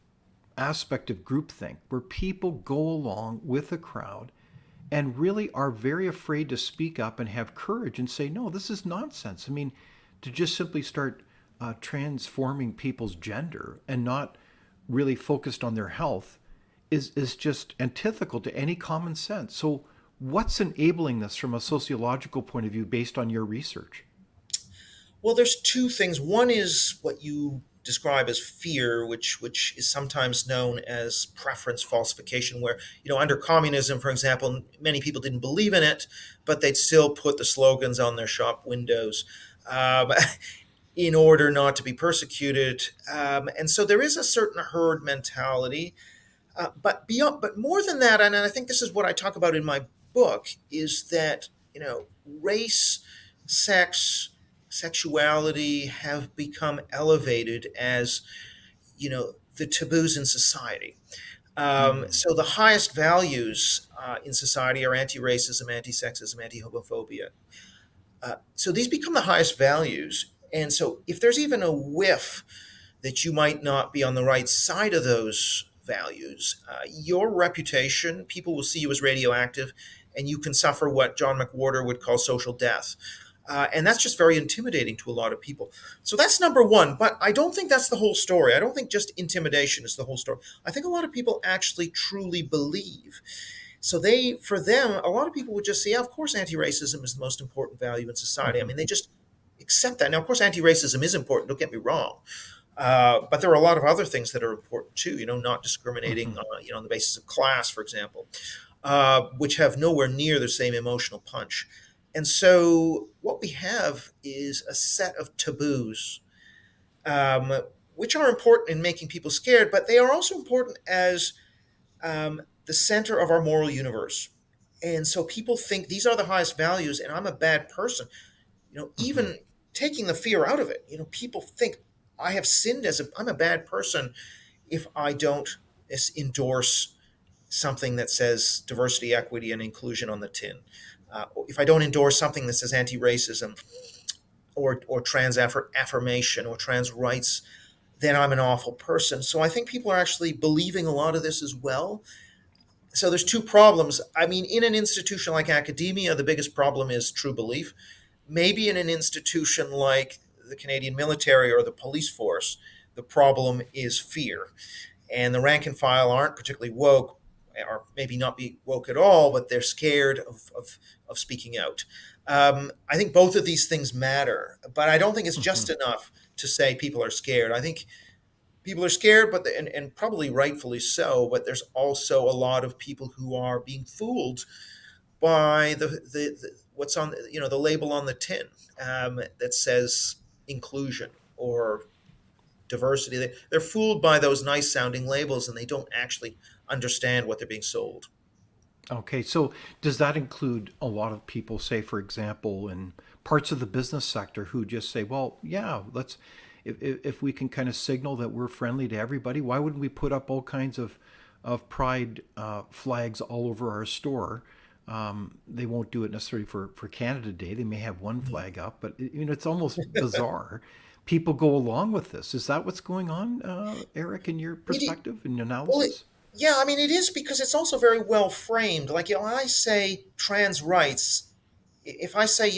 aspect of groupthink where people go along with a crowd and really are very afraid to speak up and have courage and say, no, this is nonsense. I mean, to just simply start transforming people's gender and not really focused on their health is just antithetical to any common sense. So, what's enabling this from a sociological point of view based on your research? Well, there's two things. One is what you describe as fear, which is sometimes known as preference falsification, where under communism, for example, many people didn't believe in it, but they'd still put the slogans on their shop windows. Um, in order not to be persecuted, and so there is a certain herd mentality. But more than that, and I think this is what I talk about in my book, is that race, sex, sexuality have become elevated as the taboos in society. Hmm. So the highest values in society are anti-racism, anti-sexism, anti-homophobia. So these become the highest values. And so if there's even a whiff that you might not be on the right side of those values, your reputation, people will see you as radioactive, and you can suffer what John McWhorter would call social death. And that's just very intimidating to a lot of people. So that's number one. But I don't think that's the whole story. I don't think just intimidation is the whole story. I think a lot of people actually truly believe. So for them, a lot of people would just say, yeah, of course, anti-racism is the most important value in society. I Hmm. mean, they just accept that. Now, of course, anti-racism is important. Don't get me wrong. But there are a lot of other things that are important too. Not discriminating, Hmm. on the basis of class, for example, which have nowhere near the same emotional punch. And so, what we have is a set of taboos, um, which are important in making people scared, but they are also important as the center of our moral universe. And so, people think these are the highest values, and I'm a bad person. Hmm. Even taking the fear out of it, people think I have sinned I'm a bad person if I don't endorse something that says diversity, equity, and inclusion on the tin. If I don't endorse something that says anti-racism or trans affirmation or trans rights, then I'm an awful person. So I think people are actually believing a lot of this as well. So there's two problems. I mean, in an institution like academia, the biggest problem is true belief. Maybe in an institution like the Canadian military or the police force, the problem is fear. And the rank and file aren't particularly woke, or maybe not be woke at all, but they're scared of speaking out. I think both of these things matter, but I don't think it's Hmm. just enough to say people are scared. I think people are scared, and probably rightfully so. But there's also a lot of people who are being fooled by the what's on the label on the tin, that says inclusion or diversity. They're fooled by those nice sounding labels, and they don't actually understand what they're being sold. Okay, so does that include a lot of people, say, for example, in parts of the business sector who just say, well, yeah, if we can kind of signal that we're friendly to everybody, why wouldn't we put up all kinds of pride flags all over our store? They won't do it necessarily for Canada Day. They may have one flag up, but it's almost bizarre. People go along with this. Is that what's going on, Eric, in your It, perspective and well, analysis? yeah, I mean, it is because it's also very well framed. Like, when I say trans rights, if I say,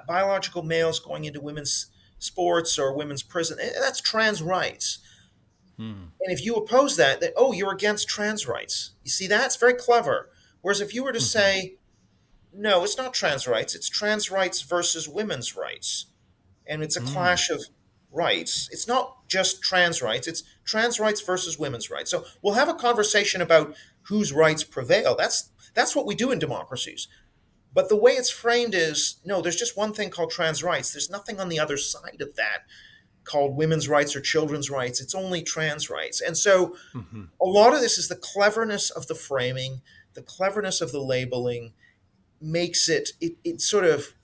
biological males going into women's sports or women's prison, that's trans rights. Hmm. And if you oppose that, then, oh, you're against trans rights. You see, that's very clever. Whereas if you were to Hmm. say, no, it's not trans rights, it's trans rights versus women's rights, and it's a Hmm. clash of rights. It's not just trans rights, it's trans rights versus women's rights. So we'll have a conversation about whose rights prevail. That's what we do in democracies. But the way it's framed is, no, there's just one thing called trans rights. There's nothing on the other side of that called women's rights or children's rights. It's only trans rights. And so Hmm. a lot of this is the cleverness of the framing, the cleverness of the labeling makes it sort of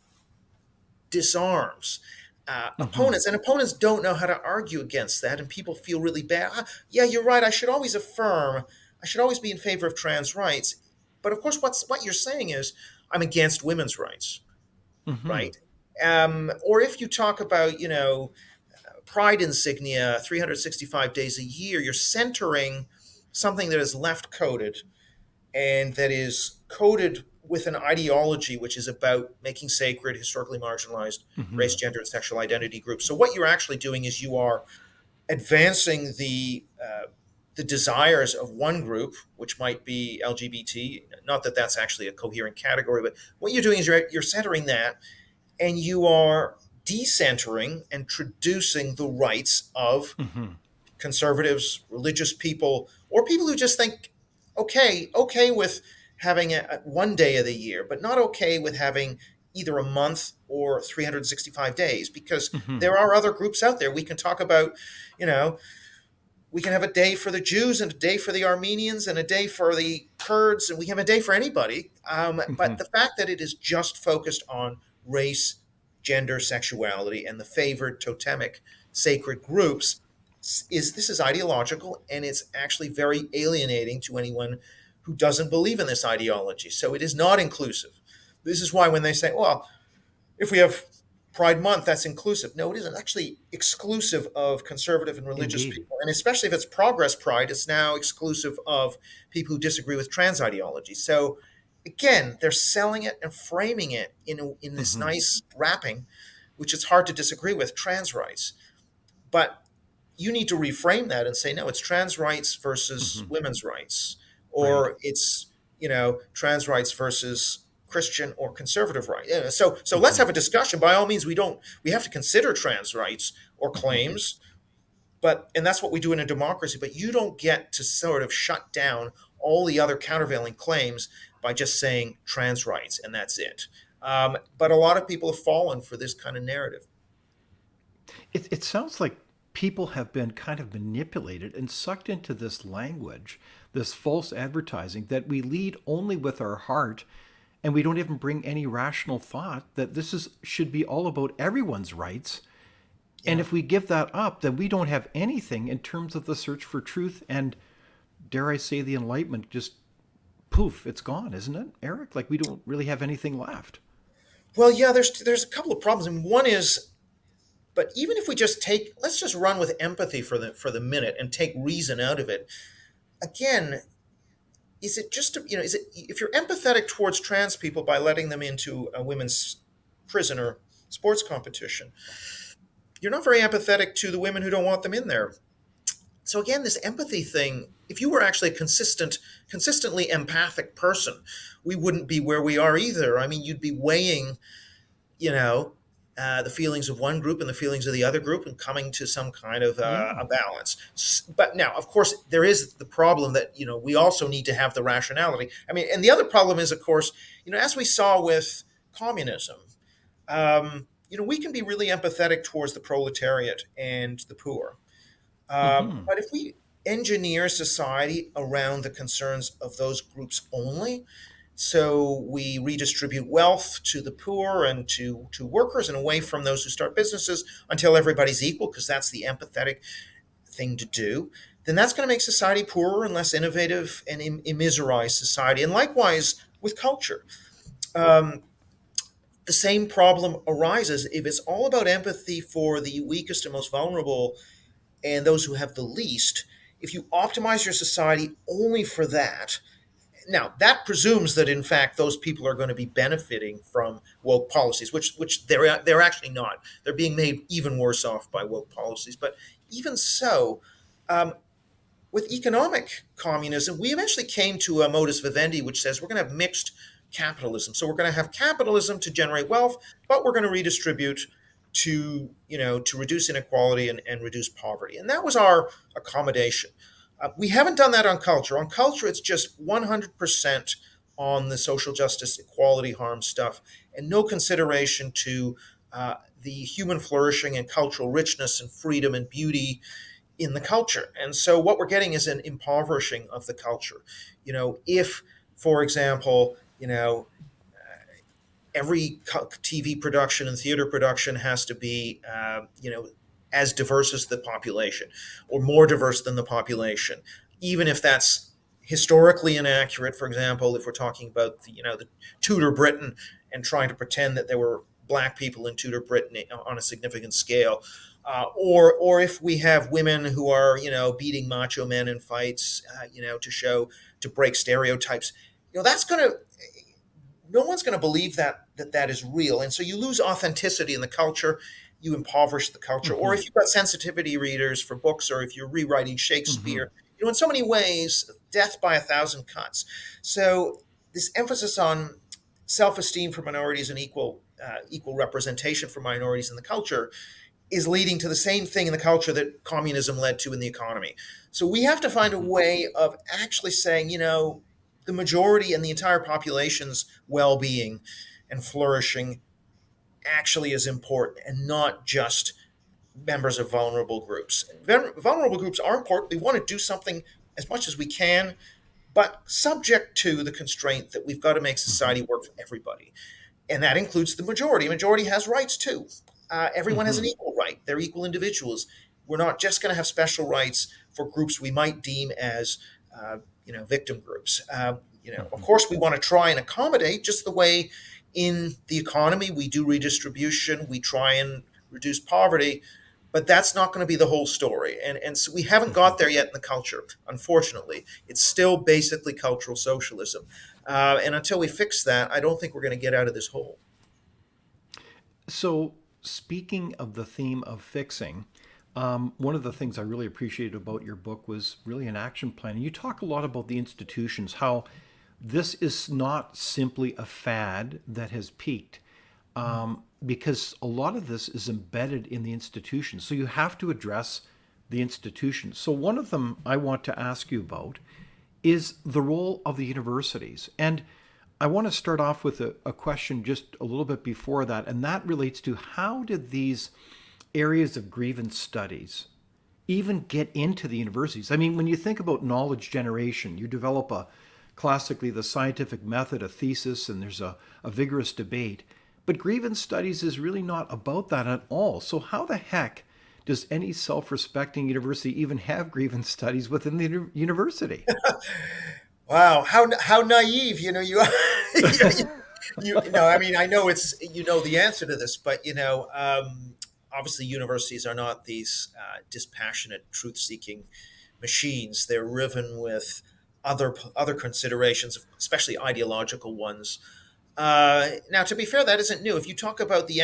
disarms Hmm. opponents, and opponents don't know how to argue against that, and people feel really bad. Yeah, you're right. I should always affirm. I should always be in favor of trans rights. But of course, what you're saying is I'm against women's rights, Hmm. right? Or if you talk about pride insignia 365 days a year, you're centering something that is left coded and that is coded with an ideology which is about making sacred historically marginalized race, Hmm. gender, and sexual identity groups. So what you're actually doing is you are advancing the desires of one group, which might be LGBT. Not that that's actually a coherent category, but what you're doing is you're centering that, and you are decentering and traducing the rights of Hmm. conservatives, religious people, or people who just think, okay with having one day of the year, but not okay with having either a month or 365 days, because Hmm. there are other groups out there. We can talk about, you know, we can have a day for the Jews and a day for the Armenians and a day for the Kurds, and we have a day for anybody. Hmm. But the fact that it is just focused on race, gender, sexuality, and the favored totemic sacred groups is ideological, and it's actually very alienating to anyone who doesn't believe in this ideology. So it is not inclusive. This is why when they say, well, if we have Pride Month, that's inclusive. No, it isn't actually exclusive of conservative and religious Indeed. people. And especially if it's Progress Pride, it's now exclusive of people who disagree with trans ideology. So again, they're selling it and framing it in this Hmm. nice wrapping, which it's hard to disagree with, trans rights. But you need to reframe that and say, no, it's trans rights versus Hmm. women's rights, Right. or it's, trans rights versus Christian or conservative rights. Yeah, so let's Hmm. have a discussion. By all means, we have to consider trans rights or Hmm. claims, and that's what we do in a democracy. But you don't get to sort of shut down all the other countervailing claims by just saying trans rights and that's it. But a lot of people have fallen for this kind of narrative. It sounds like people have been kind of manipulated and sucked into this language, this false advertising that we lead only with our heart, and we don't even bring any rational thought that this is should be all about everyone's rights. And Yeah. if we give that up, then we don't have anything in terms of the search for truth and, dare I say, the enlightenment. Just poof, it's gone, isn't it, Eric? Like we don't really have anything left. Well, yeah, there's a couple of problems, and one is, but even if we let's just run with empathy for the minute and take reason out of it. Again, is it just is it, if you're empathetic towards trans people by letting them into a women's prison or sports competition, you're not very empathetic to the women who don't want them in there. So again, this empathy thing, if you were actually a consistently empathic person, we wouldn't be where we are either. I mean, you'd be weighing, you know, the feelings of one group and the feelings of the other group and coming to some kind of Yeah. a balance. But now, of course, there is the problem that, we also need to have the rationality. I mean, and the other problem is, of course, as we saw with communism, we can be really empathetic towards the proletariat and the poor. Hmm. But if we engineer society around the concerns of those groups only, so we redistribute wealth to the poor and to workers and away from those who start businesses until everybody's equal, because that's the empathetic thing to do, then that's going to make society poorer and less innovative and immiserize society. And likewise with culture. Um, the same problem arises if it's all about empathy for the weakest and most vulnerable and those who have the least. If you optimize your society only for that, now that presumes that in fact those people are going to be benefiting from woke policies, which they're actually not. They're being made even worse off by woke policies. But even so, um, with economic communism, we eventually came to a modus vivendi, which says we're going to have mixed capitalism. So we're going to have capitalism to generate wealth, but we're going to redistribute to reduce inequality and reduce poverty. And that was our accommodation. We haven't done that on culture. On culture, it's just 100% on the social justice, equality, harm stuff, and no consideration to the human flourishing and cultural richness and freedom and beauty in the culture. And so what we're getting is an impoverishing of the culture. If, for example, every TV production and theater production has to be, as diverse as the population or more diverse than the population, even if that's historically inaccurate. For example, if we're talking about the Tudor Britain and trying to pretend that there were black people in Tudor Britain on a significant scale, or if we have women who are beating macho men in fights, to break stereotypes, that's going to no one's going to believe that is real, and so you lose authenticity in the culture. You impoverish the culture. Or Hmm. if you've got sensitivity readers for books, or if you're rewriting Hmm. Shakespeare, in so many ways, death by a thousand cuts. So this emphasis on self-esteem for minorities and equal representation for minorities in the culture is leading to the same thing in the culture that communism led to in the economy. So we have to find a Hmm. way of actually saying, the majority and the entire population's well-being and flourishing actually is important, and not just members of vulnerable groups. Vulnerable groups are important. We want to do something as much as we can, but subject to the constraint that we've got to make Hmm. society work for everybody. And that includes the majority. Majority has rights too. Everyone has an Hmm. equal right. They're equal individuals. We're not just going to have special rights for groups we might deem as, victim groups. Of Hmm. course, we want to try and accommodate just the way in the economy. We do redistribution. We try and reduce poverty, but that's not going to be the whole story. And so we haven't got there yet in the culture, unfortunately. It's still basically cultural socialism. And until we fix that, I don't think we're going to get out of this hole. So, speaking of the theme of fixing, one of the things I really appreciated about your book was really an action plan. And you talk a lot about the institutions, how this is not simply a fad that has peaked, because a lot of this is embedded in the institutions. So you have to address the institutions. So one of them I want to ask you about is the role of the universities. And I want to start off with a question just a little bit before that, and that relates to how did these areas of grievance studies even get into the universities? I mean, when you think about knowledge generation, you develop classically the scientific method, a thesis, and there's a vigorous debate. But grievance studies is really not about that at all. So how the heck does any self-respecting university even have grievance studies within the university? Wow, how naive, you are. I mean, I know it's the answer to this, but obviously universities are not these dispassionate truth-seeking machines. They're riven with other considerations, especially ideological ones. Now, to be fair, that isn't new. If you talk about the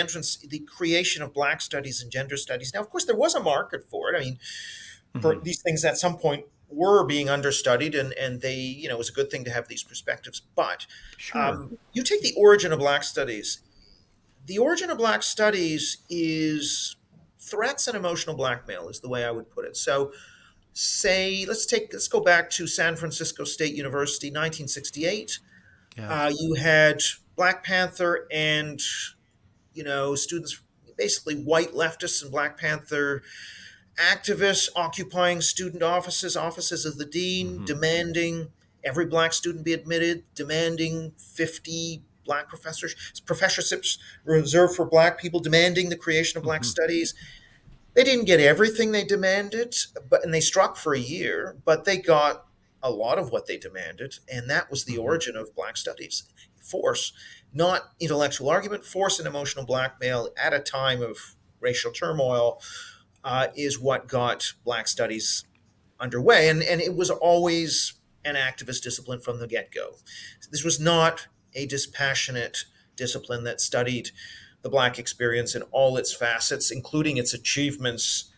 creation of Black studies and gender studies, now, of course, there was a market for it. I mean, for these things at some point were being understudied, and they, it was a good thing to have these perspectives. But Sure. you take the origin of Black studies. The origin of Black studies is threats and emotional blackmail, is the way I would put it. So, let's go back to San Francisco State University, 1968. Yes. You had Black Panther and students, basically white leftists and Black Panther activists occupying student offices of the dean, demanding every Black student be admitted, demanding 50 Black professorships reserved for Black people, demanding the creation of Black studies. They didn't get everything they demanded, and they struck for a year, but they got a lot of what they demanded, and that was the origin of Black studies. Force, not intellectual argument, force and emotional blackmail at a time of racial turmoil is what got Black studies underway, and it was always an activist discipline from the get-go. This was not a dispassionate discipline that studied the Black experience in all its facets, including its achievements,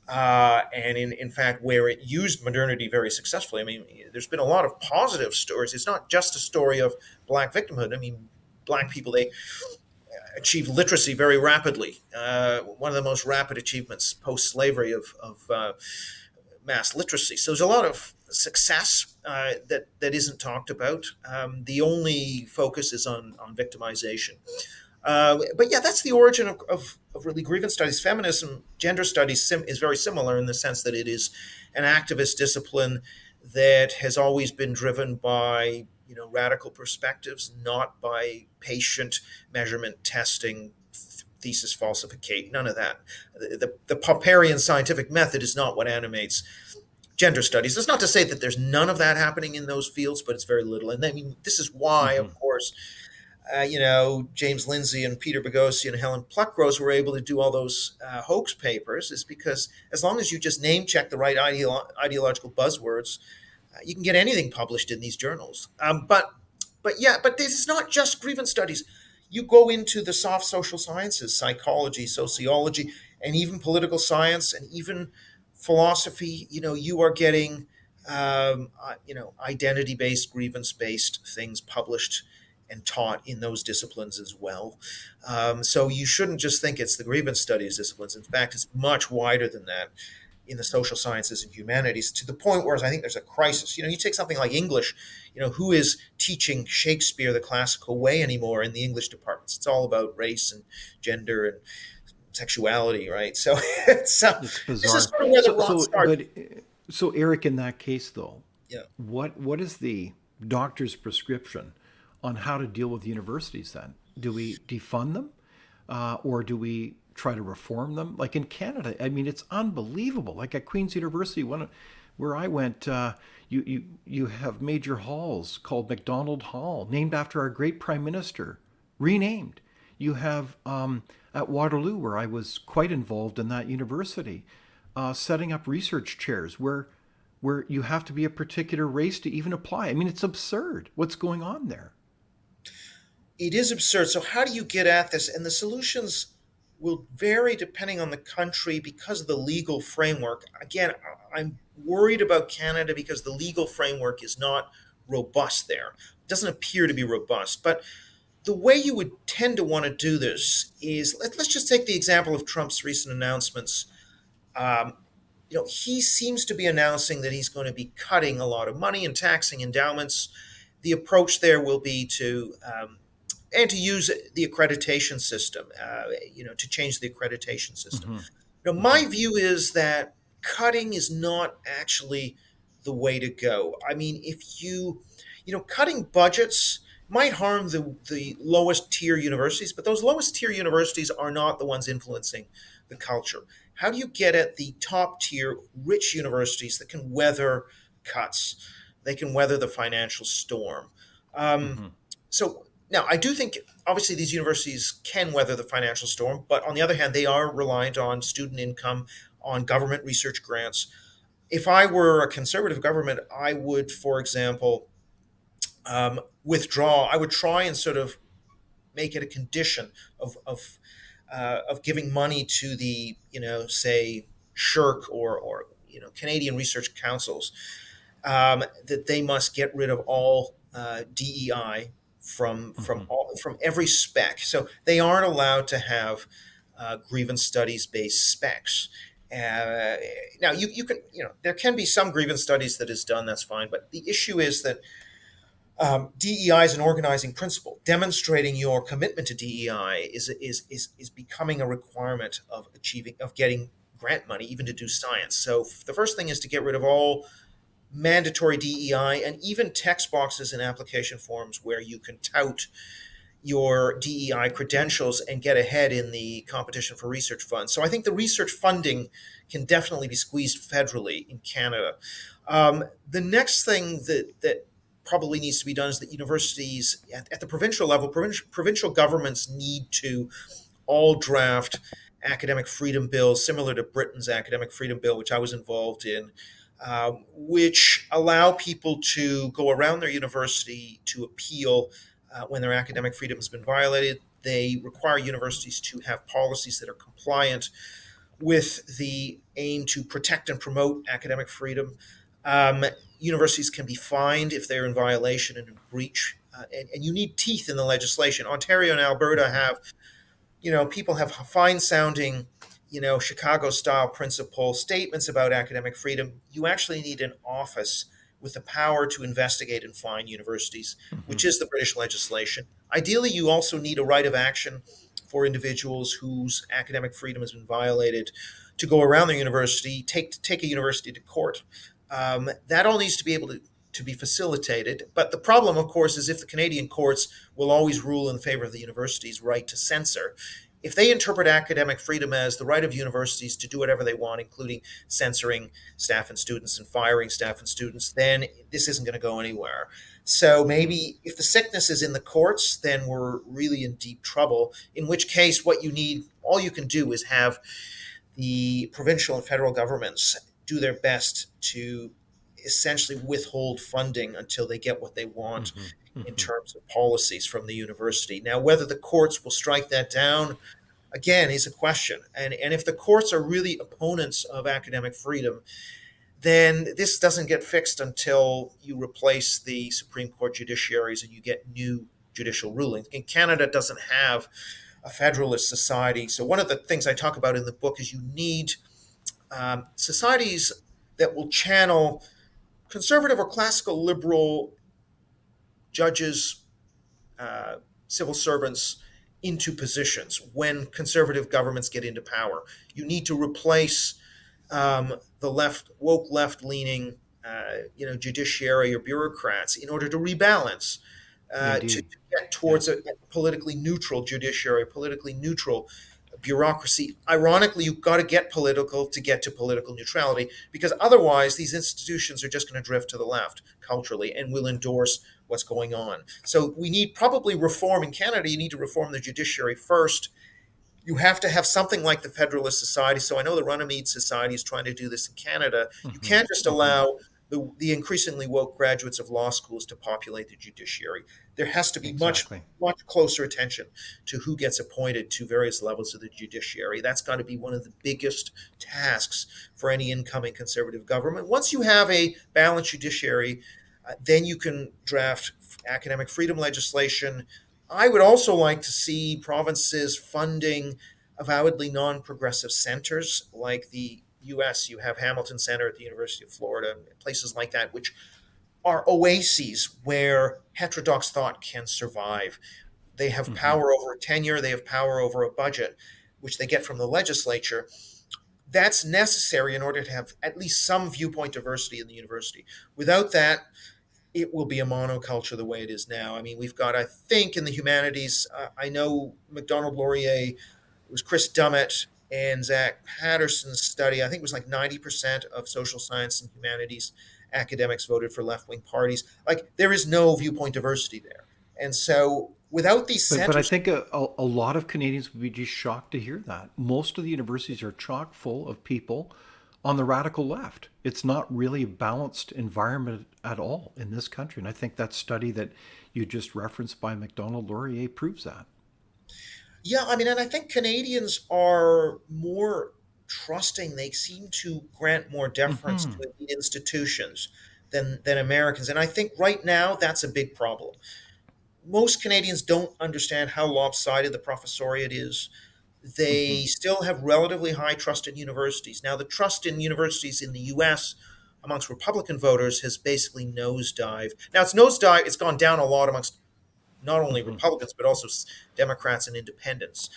and in fact, where it used modernity very successfully. I mean, there's been a lot of positive stories. It's not just a story of Black victimhood. I mean, Black people, they achieved literacy very rapidly. One of the most rapid achievements post-slavery of mass literacy. So there's a lot of success that isn't talked about. The only focus is on victimization. But yeah, that's the origin of really grievance studies. Feminism, gender studies is very similar in the sense that it is an activist discipline that has always been driven by radical perspectives, not by patient measurement testing, thesis falsificate, none of that. The Popperian scientific method is not what animates gender studies. That's not to say that there's none of that happening in those fields, but it's very little. And I mean, this is why, of course, James Lindsay and Peter Boghossian and Helen Pluckrose were able to do all those hoax papers, is because as long as you just name check the right ideological buzzwords, you can get anything published in these journals. But this is not just grievance studies. You go into the soft social sciences, psychology, sociology, and even political science, and even philosophy. You are getting identity-based, grievance-based things published and taught in those disciplines as well. So you shouldn't just think it's the grievance studies disciplines. In fact, it's much wider than that in the social sciences and humanities, to the point where I think there's a crisis. You take something like English, who is teaching Shakespeare the classical way anymore in the English departments? It's all about race and gender and sexuality, right? So It's this is bizarre. sort of where the So, rot so, starts. but, so Eric, in that case, though, Yeah. what is the doctor's prescription on how to deal with universities then? Do we defund them, or do we try to reform them? Like in Canada, I mean, it's unbelievable. Like at Queen's University, where I went, you have major halls called MacDonald Hall, named after our great Prime Minister, renamed. You have at Waterloo, where I was quite involved in that university, setting up research chairs where you have to be a particular race to even apply. I mean, it's absurd what's going on there. It is absurd. So how do you get at this? And the solutions will vary depending on the country because of the legal framework. Again, I'm worried about Canada because the legal framework is not robust there. It doesn't appear to be robust. But the way you would tend to want to do this is let's just take the example of Trump's recent announcements. Um, he seems to be announcing that he's going to be cutting a lot of money and taxing endowments. The approach there will be to use the accreditation system, to change the accreditation system. Hmm. Now, Hmm. my view is that cutting is not actually the way to go. I mean, if cutting budgets might harm the lowest tier universities, but those lowest tier universities are not the ones influencing the culture. How do you get at the top tier rich universities that can weather cuts? They can weather the financial storm. Um, Hmm. so now I do think obviously these universities can weather the financial storm, but on the other hand, they are reliant on student income, on government research grants. If I were a conservative government, I would, for example, withdraw. I would try and sort of make it a condition of giving money to the say SHRC or Canadian research councils, that they must get rid of all DEI Hmm. from every spec. So they aren't allowed to have grievance studies based specs. Uh, Now you can there can be some grievance studies that is done, that's fine, but the issue is that DEI is an organizing principle. Demonstrating your commitment to DEI is becoming a requirement of getting grant money, even to do science. So the first thing is to get rid of all mandatory DEI and even text boxes in application forms where you can tout your DEI credentials and get ahead in the competition for research funds. So I think the research funding can definitely be squeezed federally in Canada. The next thing that probably needs to be done is that universities at the provincial level, provincial governments need to all draft academic freedom bills similar to Britain's academic freedom bill, which I was involved in, which allow people to go around their university to appeal when their academic freedom has been violated. They require universities to have policies that are compliant with the aim to protect and promote academic freedom. Um, Universities can be fined if they're in violation and in breach. And you need teeth in the legislation. Ontario and Alberta Hmm. have, people have fine sounding, Chicago style principle statements about academic freedom. You actually need an office with the power to investigate and fine universities, Hmm. which is the British legislation. Ideally, you also need a right of action for individuals whose academic freedom has been violated to go around their university, take a university to court. That all needs to be able to be facilitated. But the problem, of course, is if the Canadian courts will always rule in favor of the university's right to censor. If they interpret academic freedom as the right of universities to do whatever they want, including censoring staff and students and firing staff and students, then this isn't going to go anywhere. So maybe if the sickness is in the courts, then we're really in deep trouble. In which case, all you can do is have the provincial and federal governments do their best to essentially withhold funding until they get what they want Hmm. in Hmm. terms of policies from the university. Now, whether the courts will strike that down, again, is a question. And if the courts are really opponents of academic freedom, then this doesn't get fixed until you replace the Supreme Court judiciaries and you get new judicial rulings. And Canada doesn't have a federalist society. So, one of the things I talk about in the book is you need societies that will channel conservative or classical liberal judges, uh, civil servants into positions when conservative governments get into power. You need to replace the left leaning, judiciary or bureaucrats in order to rebalance, to Indeed. get Yeah. towards a politically neutral judiciary, politically neutral bureaucracy. Ironically, you've got to get political to get to political neutrality because otherwise these institutions are just going to drift to the left culturally and will endorse what's going on. So we need probably reform in Canada. You need to reform the judiciary first. You have to have something like the Federalist Society. So I know the Runnymede Society is trying to do this in Canada. You Hmm. can't just Hmm. allow the increasingly woke graduates of law schools to populate the judiciary. There has to be Exactly. much closer attention to who gets appointed to various levels of the judiciary. That's got to be one of the biggest tasks for any incoming conservative government. Once you have a balanced judiciary, then you can draft academic freedom legislation. I would also like to see provinces funding avowedly non-progressive centers like the US. You have Hamilton Center at the University of Florida, places like that, which are oases where heterodox thought can survive. They have Hmm. power over a tenure, they have power over a budget, which they get from the legislature. That's necessary in order to have at least some viewpoint diversity in the university. Without that, it will be a monoculture the way it is now. I mean, we've got, I think, in the humanities, I know MacDonald Laurier, it was Chris Dummett and Zach Patterson's study. I think it was like 90% of social science and humanities academics voted for left wing parties. Like, there is no viewpoint diversity there. And so, without these But I centers, think a lot of Canadians would be just shocked to hear that. Most of the universities are chock full of people on the radical left. It's not really a balanced environment at all in this country. And I think that study that you just referenced by MacDonald Laurier proves that. yeah, I mean, and I think Canadians are more trusting. They seem to grant more deference Hmm. to the institutions than Americans. And I think right now that's a big problem. Most Canadians don't understand how lopsided the professoriate is. Hmm. They still have relatively high trust in universities. Now, the trust in universities in the US amongst Republican voters has basically nosedived. Now, it's gone down a lot amongst not only Hmm. Republicans, but also Democrats and independents.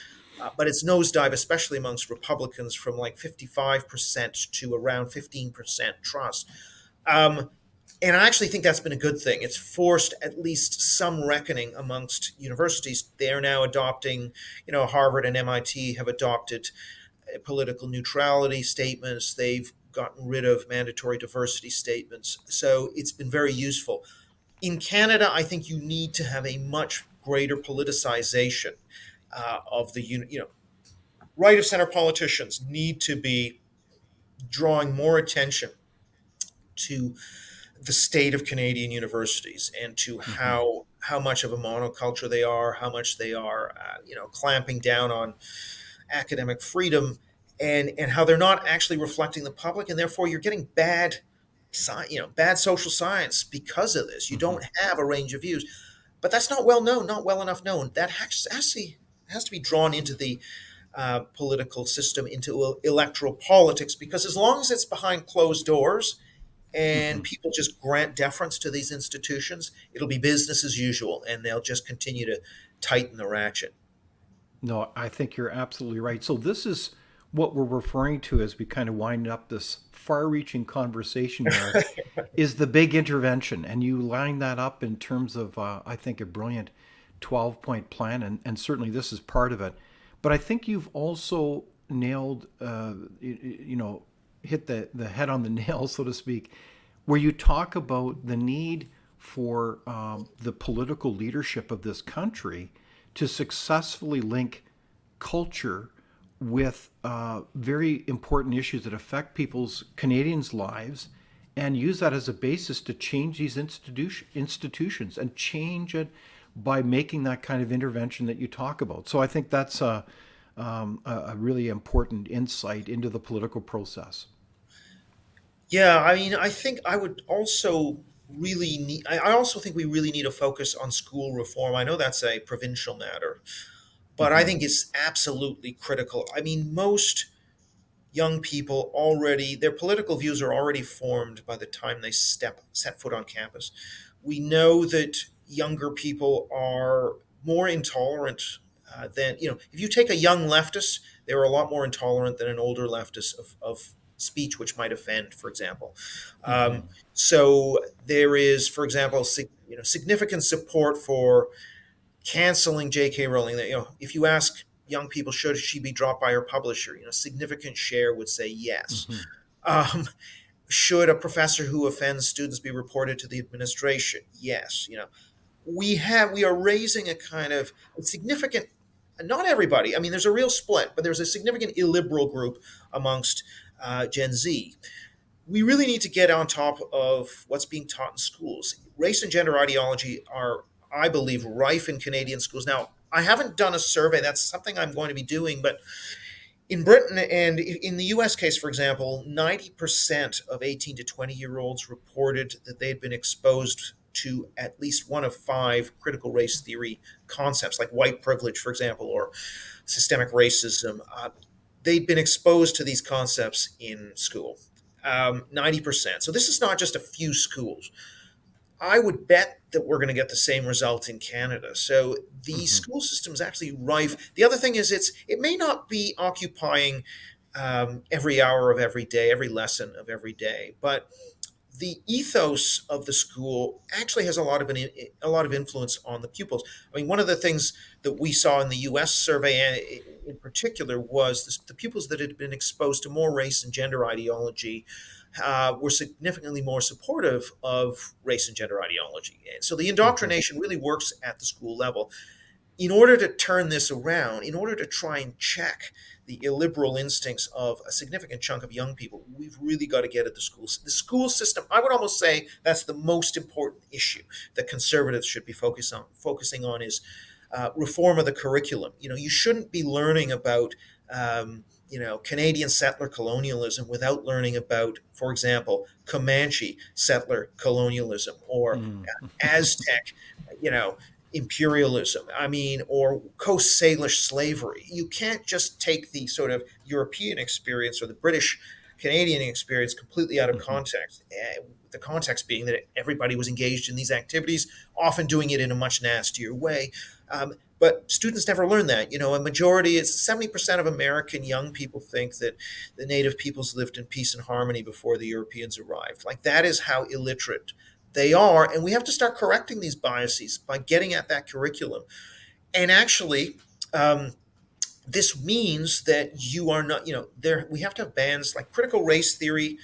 But it's nosedive, especially amongst Republicans, from like 55% to around 15% trust. Um, and I actually think that's been a good thing. It's forced at least some reckoning amongst universities. They are now adopting, Harvard and MIT have adopted political neutrality statements. They've gotten rid of mandatory diversity statements. So it's been very useful. In Canada, I think you need to have a much greater politicization of the, right of center politicians need to be drawing more attention to the state of Canadian universities and to Hmm. how much of a monoculture they are, how much they are, clamping down on academic freedom, and how they're not actually reflecting the public, and therefore you're getting bad social science because of this. You Hmm. don't have a range of views, but that's not well known, not well enough known. That has to be drawn into the political system, into electoral politics, because as long as it's behind closed doors Hmm. and people just grant deference to these institutions, it'll be business as usual, and they'll just continue to tighten the ratchet. No, I think you're absolutely right. So this is what we're referring to as we kind of wind up this far-reaching conversation, Eric, is the big intervention. And you line that up in terms of, I think, a brilliant 12-point plan, and certainly this is part of it. But I think you've also nailed, hit the head on the nail, so to speak, where you talk about the need for the political leadership of this country to successfully link culture with very important issues that affect people's Canadians' lives and use that as a basis to change these institutions and change it by making that kind of intervention that you talk about. So I think that's a really important insight into the political process. Yeah, I mean, I think I would also really need, I also think we really need to focus on school reform. I know that's a provincial matter, but I Hmm. think it's absolutely critical. I mean, most young people already, their political views are already formed by the time they set foot on campus. We know that younger people are more intolerant than, if you take a young leftist, they're a lot more intolerant than an older leftist of speech which might offend, for example. Hmm. So there is, for example, significant support for canceling J.K. Rowling. That, if you ask young people, should she be dropped by her publisher, significant share would say yes. Hmm. Um, Should a professor who offends students be reported to the administration? Yes. We are raising a kind of a significant, not everybody, I mean, there's a real split, but there's a significant illiberal group amongst Gen Z. We really need to get on top of what's being taught in schools. Race and gender ideology are, I believe, rife in Canadian schools. Now, I haven't done a survey. That's something I'm going to be doing. But in Britain and in the US case, for example, 90% of 18 to 20-year-olds reported that they had been exposed to at least one of five critical race theory concepts, like white privilege, for example, or systemic racism. They'd been exposed to these concepts in school. 90%. So this is not just a few schools. I would bet that we're going to get the same result in Canada. So the Hmm. school system is actually rife. The other thing is it may not be occupying every hour of every day, every lesson of every day, but the ethos of the school actually has a lot of influence on the pupils. I mean, one of the things that we saw in the U.S. survey, in particular, was the pupils that had been exposed to more race and gender ideology were significantly more supportive of race and gender ideology. And so the Hmm. indoctrination really works at the school level. In order to turn this around, in order to try and check the illiberal instincts of a significant chunk of young people, we've really got to get at the schools. The school system, I would almost say that's the most important issue that conservatives should be focusing on is reform of the curriculum. You shouldn't be learning about Canadian settler colonialism without learning about, for example, Comanche settler colonialism or Hmm. Aztec, you know, imperialism. I mean, or Coast Salish slavery. You can't just take the sort of European experience or the British Canadian experience completely out of Hmm. context. The context being that everybody was engaged in these activities, often doing it in a much nastier way. But students never learn that. A majority, it's 70% of American young people think that the native peoples lived in peace and harmony before the Europeans arrived. Like, that is how illiterate they are. And we have to start correcting these biases by getting at that curriculum. And actually, um, this means that you are not, there, we have to have bans like critical race theory.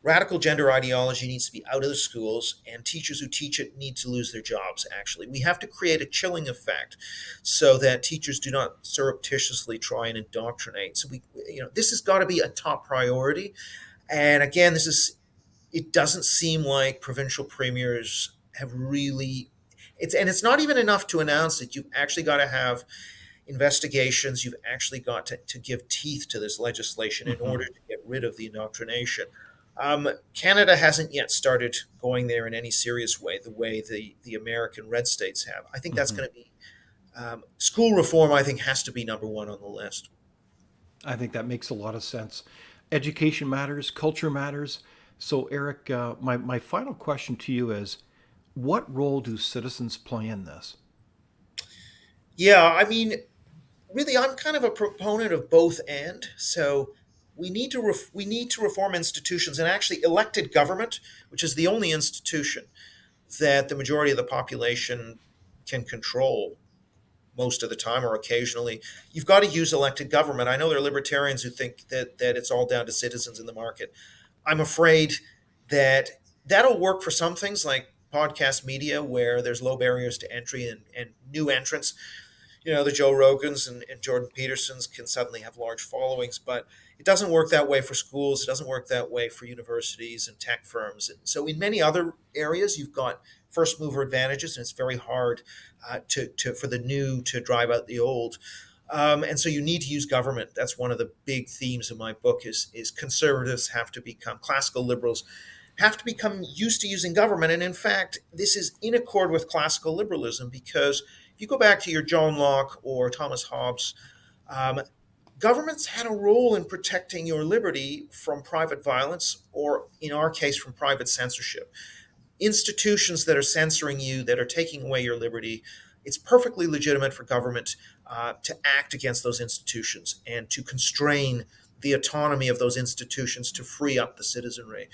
Radical gender ideology needs to be out of the schools, and teachers who teach it need to lose their jobs. Actually, we have to create a chilling effect so that teachers do not surreptitiously try and indoctrinate. So this has got to be a top priority. And again, it doesn't seem like provincial premiers have really. It's not even enough to announce it. You've actually got to have investigations. You've actually got to give teeth to this legislation in Hmm. order to get rid of the indoctrination. Canada hasn't yet started going there in any serious way, the way the American red states have. I think that's Hmm. going to be school reform. I think has to be number one on the list. I think that makes a lot of sense. Education matters, culture matters. So, Eric, my final question to you is, what role do citizens play in this? Yeah, I mean, really, I'm kind of a proponent of both and. So we need to reform institutions, and actually elected government, which is the only institution that the majority of the population can control most of the time or occasionally. You've got to use elected government. I know there are libertarians who think that it's all down to citizens in the market. I'm afraid that that'll work for some things like podcast media where there's low barriers to entry and new entrants. The Joe Rogans and Jordan Petersons can suddenly have large followings, but it doesn't work that way for schools. It doesn't work that way for universities and tech firms. And so in many other areas, you've got first mover advantages, and it's very hard for the new to drive out the old. And so you need to use government. That's one of the big themes of my book is conservatives have to become classical liberals, have to become used to using government. And in fact, this is in accord with classical liberalism because if you go back to your John Locke or Thomas Hobbes, um, governments had a role in protecting your liberty from private violence, or in our case, from private censorship. Institutions that are censoring you, that are taking away your liberty, it's perfectly legitimate for government to act against those institutions and to constrain the autonomy of those institutions to free up the citizenry.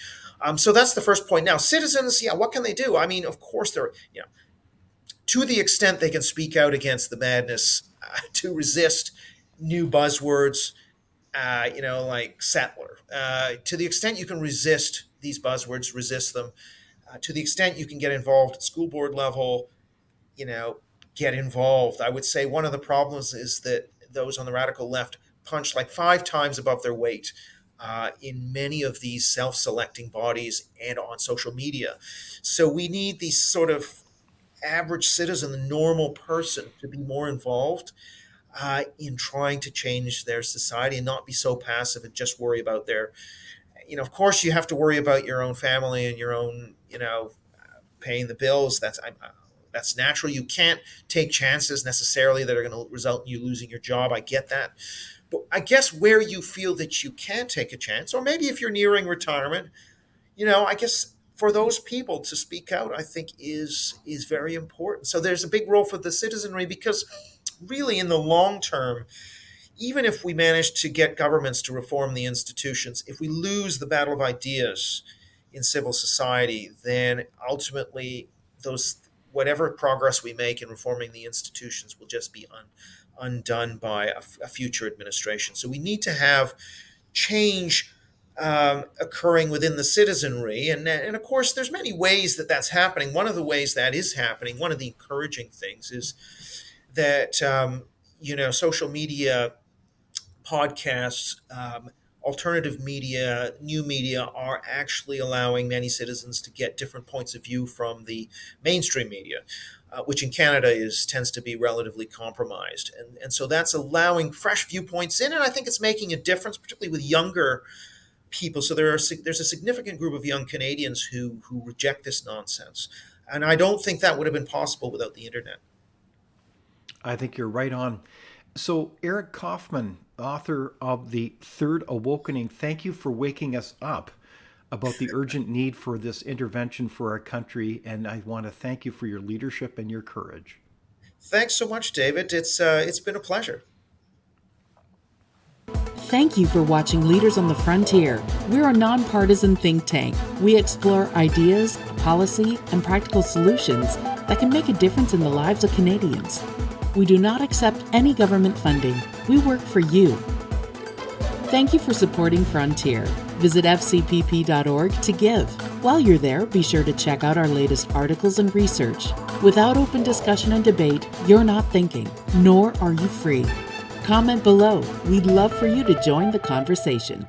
So that's the first point. Now, citizens, yeah, what can they do? I mean, of course, to the extent they can speak out against the madness, to resist new buzzwords, like settler. To the extent you can resist these buzzwords, resist them. To the extent you can get involved at school board level, you know, get involved. I would say one of the problems is that those on the radical left punch like 5 times above their weight in many of these self-selecting bodies and on social media. So we need these sort of average citizen, the normal person, to be more involved in trying to change their society and not be so passive and just worry about their, of course you have to worry about your own family and your own, paying the bills. That's natural. You can't take chances necessarily that are going to result in you losing your job. I get that. But I guess where you feel that you can take a chance, or maybe if you're nearing retirement, I guess for those people to speak out, I think is very important. So there's a big role for the citizenry, because really in the long term, even if we manage to get governments to reform the institutions, if we lose the battle of ideas in civil society, then ultimately those whatever progress we make in reforming the institutions will just be undone by a future administration. So we need to have change occurring within the citizenry, and of course there's many ways that that's happening. One of the ways that is happening, one of the encouraging things, is that social media, podcasts, alternative media, new media are actually allowing many citizens to get different points of view from the mainstream media, which in Canada tends to be relatively compromised. And so that's allowing fresh viewpoints in, and I think it's making a difference, particularly with younger people. So there's a significant group of young Canadians who reject this nonsense. And I don't think that would have been possible without the internet. I think you're right on. So, Eric Kaufmann, author of The Third Awokening, thank you for waking us up about the urgent need for this intervention for our country. And I want to thank you for your leadership and your courage. Thanks so much, David. It's been a pleasure. Thank you for watching Leaders on the Frontier. We're a nonpartisan think tank. We explore ideas, policy, and practical solutions that can make a difference in the lives of Canadians. We do not accept any government funding. We work for you. Thank you for supporting Frontier. Visit fcpp.org to give. While you're there, be sure to check out our latest articles and research. Without open discussion and debate, you're not thinking, nor are you free. Comment below. We'd love for you to join the conversation.